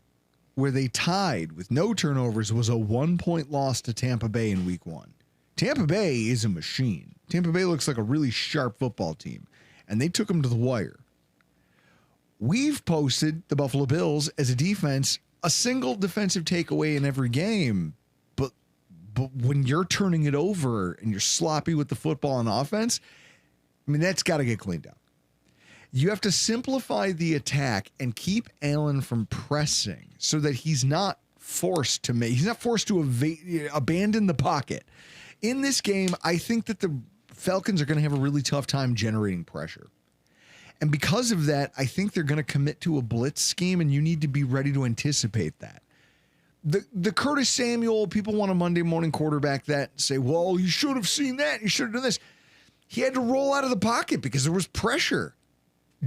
where they tied with no turnovers, was a 1-point loss to Tampa Bay in week 1. Tampa Bay is a machine. Tampa Bay looks like a really sharp football team, and they took them to the wire. We've posted the Buffalo Bills as a defense, a single defensive takeaway in every game. But when you're turning it over and you're sloppy with the football on offense, I mean, that's got to get cleaned up. You have to simplify the attack and keep Allen from pressing so that he's not forced to abandon the pocket. In this game, I think that the Falcons are going to have a really tough time generating pressure. And because of that, I think they're going to commit to a blitz scheme, and you need to be ready to anticipate that. The Curtis Samuel, people want a Monday morning quarterback that and say, well, you should have seen that. You should have done this. He had to roll out of the pocket because there was pressure.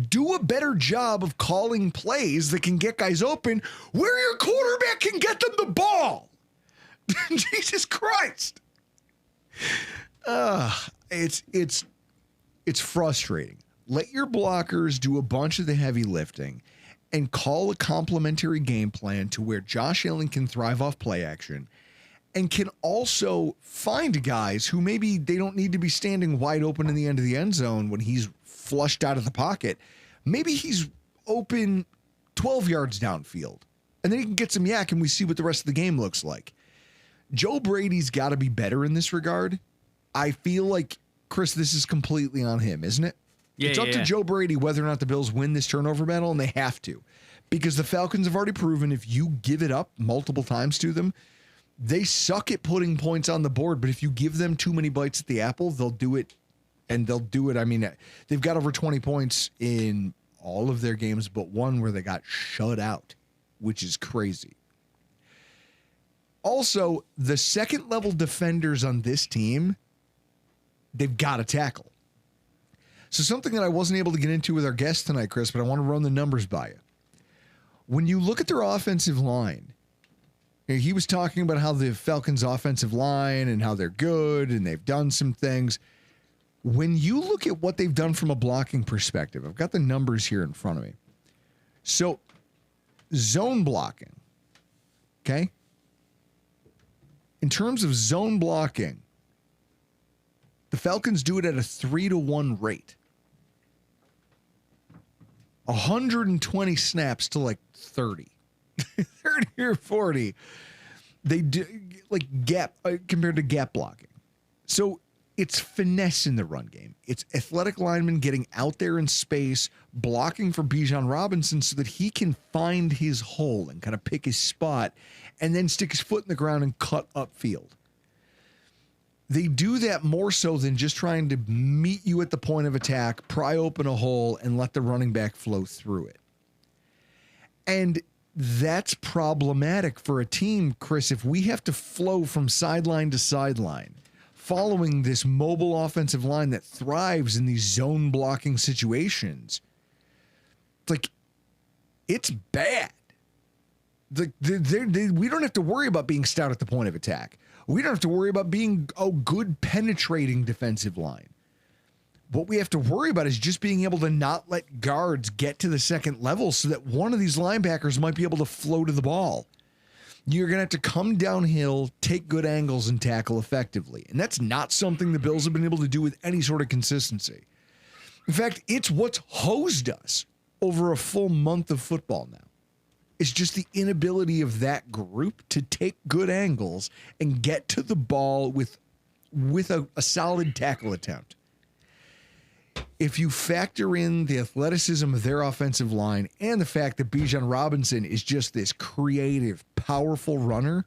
Do a better job of calling plays that can get guys open where your quarterback can get them the ball. Jesus Christ. It's frustrating. Let your blockers do a bunch of the heavy lifting and call a complementary game plan to where Josh Allen can thrive off play action and can also find guys who maybe they don't need to be standing wide open in the end of the end zone when he's flushed out of the pocket. Maybe he's open 12 yards downfield, and then he can get some yak and we see what the rest of the game looks like. Joe Brady's got to be better in this regard. I feel like, Chris, this is completely on him, isn't it? Yeah, it's up to Joe Brady whether or not the Bills win this turnover battle, and they have to. Because the Falcons have already proven if you give it up multiple times to them, they suck at putting points on the board. But if you give them too many bites at the apple, they'll do it. And they'll do it. I mean, they've got over 20 points in all of their games but one where they got shut out, which is crazy. Also, the second-level defenders on this team, they've got to tackle. So something that I wasn't able to get into with our guest tonight, Chris, but I want to run the numbers by you. When you look at their offensive line, He was talking about how the Falcons' offensive line and how they're good and they've done some things. When you look at what they've done from a blocking perspective, I've got the numbers here in front of me. So, zone blocking, okay? In terms of zone blocking, the Falcons do it at a 3-to-1 rate. 120 snaps to like 30. 30 or 40. They do like gap compared to gap blocking. So it's finesse in the run game. It's athletic linemen getting out there in space, blocking for Bijan Robinson so that he can find his hole and kind of pick his spot and then stick his foot in the ground and cut upfield. They do that more so than just trying to meet you at the point of attack, pry open a hole, and let the running back flow through it. And that's problematic for a team, Chris, if we have to flow from sideline to sideline, following this mobile offensive line that thrives in these zone blocking situations. It's like, it's bad. We don't have to worry about being stout at the point of attack. We don't have to worry about being a good penetrating defensive line. What we have to worry about is just being able to not let guards get to the second level so that one of these linebackers might be able to flow to the ball. You're going to have to come downhill, take good angles, and tackle effectively. And that's not something the Bills have been able to do with any sort of consistency. In fact, it's what's hosed us over a full month of football now. It's just the inability of that group to take good angles and get to the ball with a solid tackle attempt. If you factor in the athleticism of their offensive line and the fact that Bijan Robinson is just this creative, powerful runner,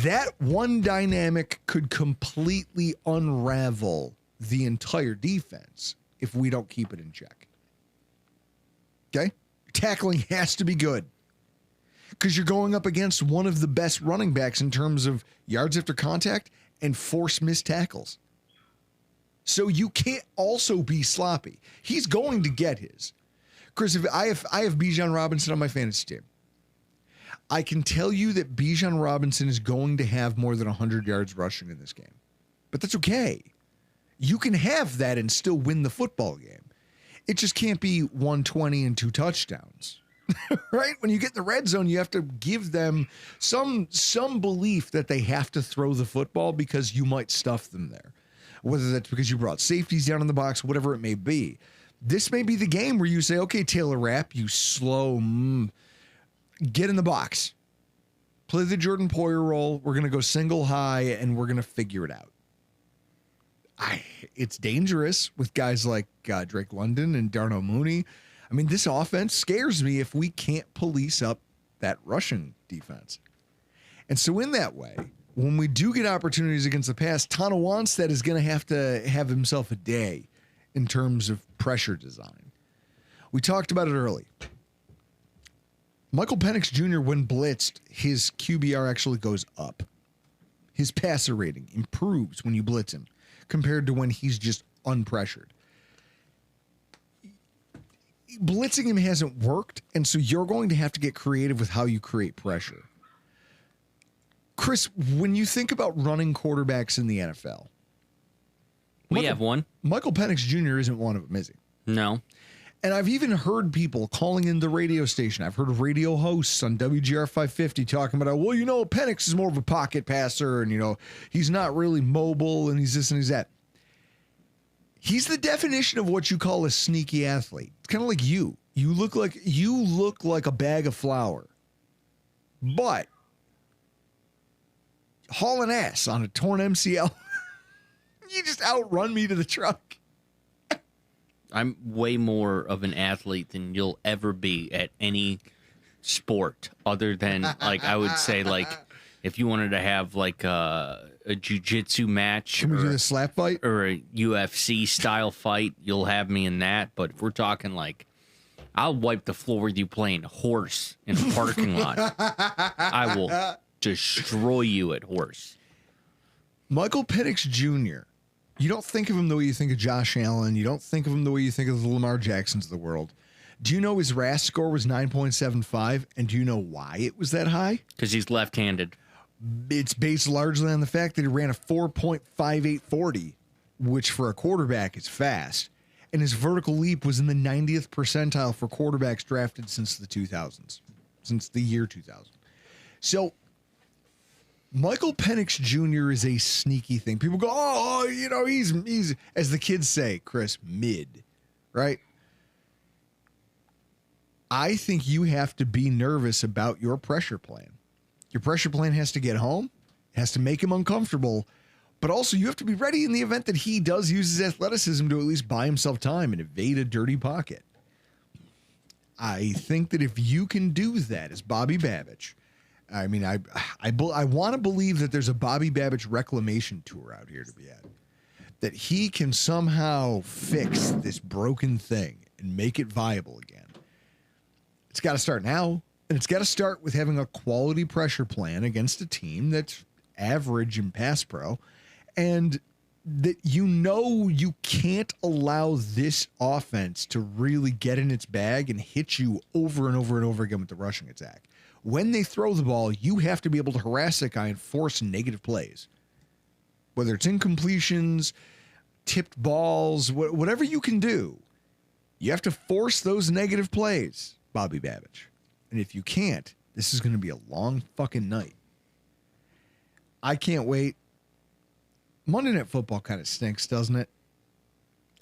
that one dynamic could completely unravel the entire defense if we don't keep it in check. Okay? Tackling has to be good because you're going up against one of the best running backs in terms of yards after contact and forced missed tackles. So you can't also be sloppy. He's going to get his. Chris, if I have Bijan Robinson on my fantasy team, I can tell you that Bijan Robinson is going to have more than 100 yards rushing in this game. But that's okay. You can have that and still win the football game. It just can't be 120 and 2 touchdowns. Right? When you get in the red zone, you have to give them some belief that they have to throw the football because you might stuff them there. Whether that's because you brought safeties down in the box, whatever it may be. This may be the game where you say, okay, Taylor Rapp, you slow, get in the box. Play the Jordan Poyer role. We're going to go single high, and we're going to figure it out. It's dangerous with guys like Drake London and Darnell Mooney. I mean, this offense scares me if we can't police up that rushing defense. And so in that way, when we do get opportunities against the pass, Tana Wanstead is going to have himself a day in terms of pressure design. We talked about it early. Michael Penix Jr., when blitzed, his QBR actually goes up. His passer rating improves when you blitz him compared to when he's just unpressured. Blitzing him hasn't worked, and so you're going to have to get creative with how you create pressure. Chris, when you think about running quarterbacks in the NFL, we have one. Michael Penix Jr. isn't one of them, is he? No. And I've even heard people calling in the radio station. I've heard radio hosts on WGR 550 talking about, well, Penix is more of a pocket passer and, he's not really mobile and he's this and he's that. He's the definition of what you call a sneaky athlete. It's kind of like you. You look like a bag of flour. But hauling ass on a torn MCL, you just outrun me to the truck. I'm way more of an athlete than you'll ever be at any sport other than, like, I would say, like, if you wanted to have, like, a jiu-jitsu match. Can we do the slap fight? Or a UFC-style fight, you'll have me in that. But if we're talking, like, I'll wipe the floor with you playing horse in a parking lot. I will destroy you at horse. Michael Penix Jr., you don't think of him the way you think of Josh Allen. You don't think of him the way you think of the Lamar Jacksons of the world. Do you know his RAS score was 9.75? And do you know why it was that high? Because he's left-handed. It's based largely on the fact that he ran a 4.5840, which for a quarterback is fast. And his vertical leap was in the 90th percentile for quarterbacks drafted since the 2000s, since the year 2000. So Michael Penix Jr. is a sneaky thing. People go, oh, you know, he's as the kids say, Chris, mid, right? I think you have to be nervous about your pressure plan. Your pressure plan has to get home, has to make him uncomfortable, but also you have to be ready in the event that he does use his athleticism to at least buy himself time and evade a dirty pocket. I think that if you can do that as Bobby Babich, I mean, I want to believe that there's a Bobby Babich reclamation tour out here to be had, that he can somehow fix this broken thing and make it viable again. It's got to start now, and it's got to start with having a quality pressure plan against a team that's average in pass pro, and that you can't allow this offense to really get in its bag and hit you over and over and over again with the rushing attack. When they throw the ball, you have to be able to harass that guy and force negative plays. Whether it's incompletions, tipped balls, whatever you can do, you have to force those negative plays, Bobby Babich. And if you can't, this is going to be a long fucking night. I can't wait. Monday Night Football kind of stinks, doesn't it?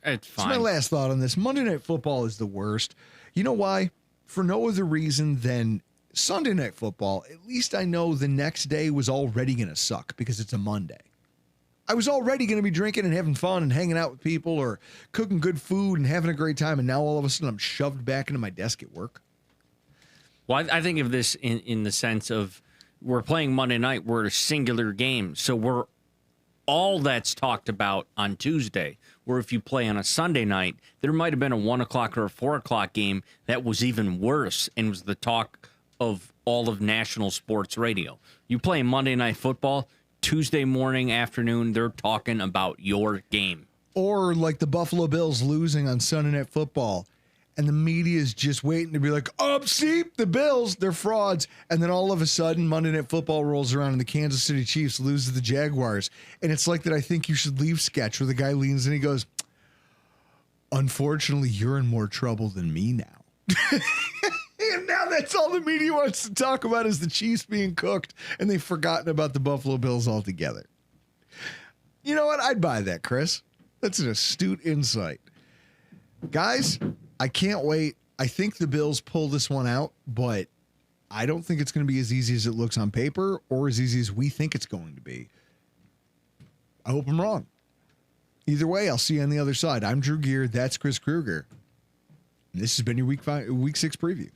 It's fine. That's my last thought on this. Monday Night Football is the worst. You know why? For no other reason than Sunday Night Football, at least I know the next day was already going to suck because it's a Monday. I was already going to be drinking and having fun and hanging out with people or cooking good food and having a great time, and now all of a sudden I'm shoved back into my desk at work. Well, I think of this in the sense of we're playing Monday night, we're a singular game, so we're all that's talked about on Tuesday. Where if you play on a Sunday night, there might have been a 1 o'clock or a 4 o'clock game that was even worse and was the talk of all of national sports radio. You play Monday Night Football, Tuesday morning, afternoon, they're talking about your game. Or like the Buffalo Bills losing on Sunday Night Football, and the media is just waiting to be like, oh, see, the Bills, they're frauds. And then all of a sudden, Monday Night Football rolls around and the Kansas City Chiefs lose to the Jaguars. And it's like that I Think You Should Leave sketch where the guy leans and he goes, unfortunately, you're in more trouble than me now. And now that's all the media wants to talk about is the Chiefs being cooked, and they've forgotten about the Buffalo Bills altogether. You know what? I'd buy that, Chris. That's an astute insight. Guys, I can't wait. I think the Bills pull this one out, but I don't think it's going to be as easy as it looks on paper or as easy as we think it's going to be. I hope I'm wrong. Either way, I'll see you on the other side. I'm Drew Gear. That's Chris Kruger. And this has been your Week 6 preview.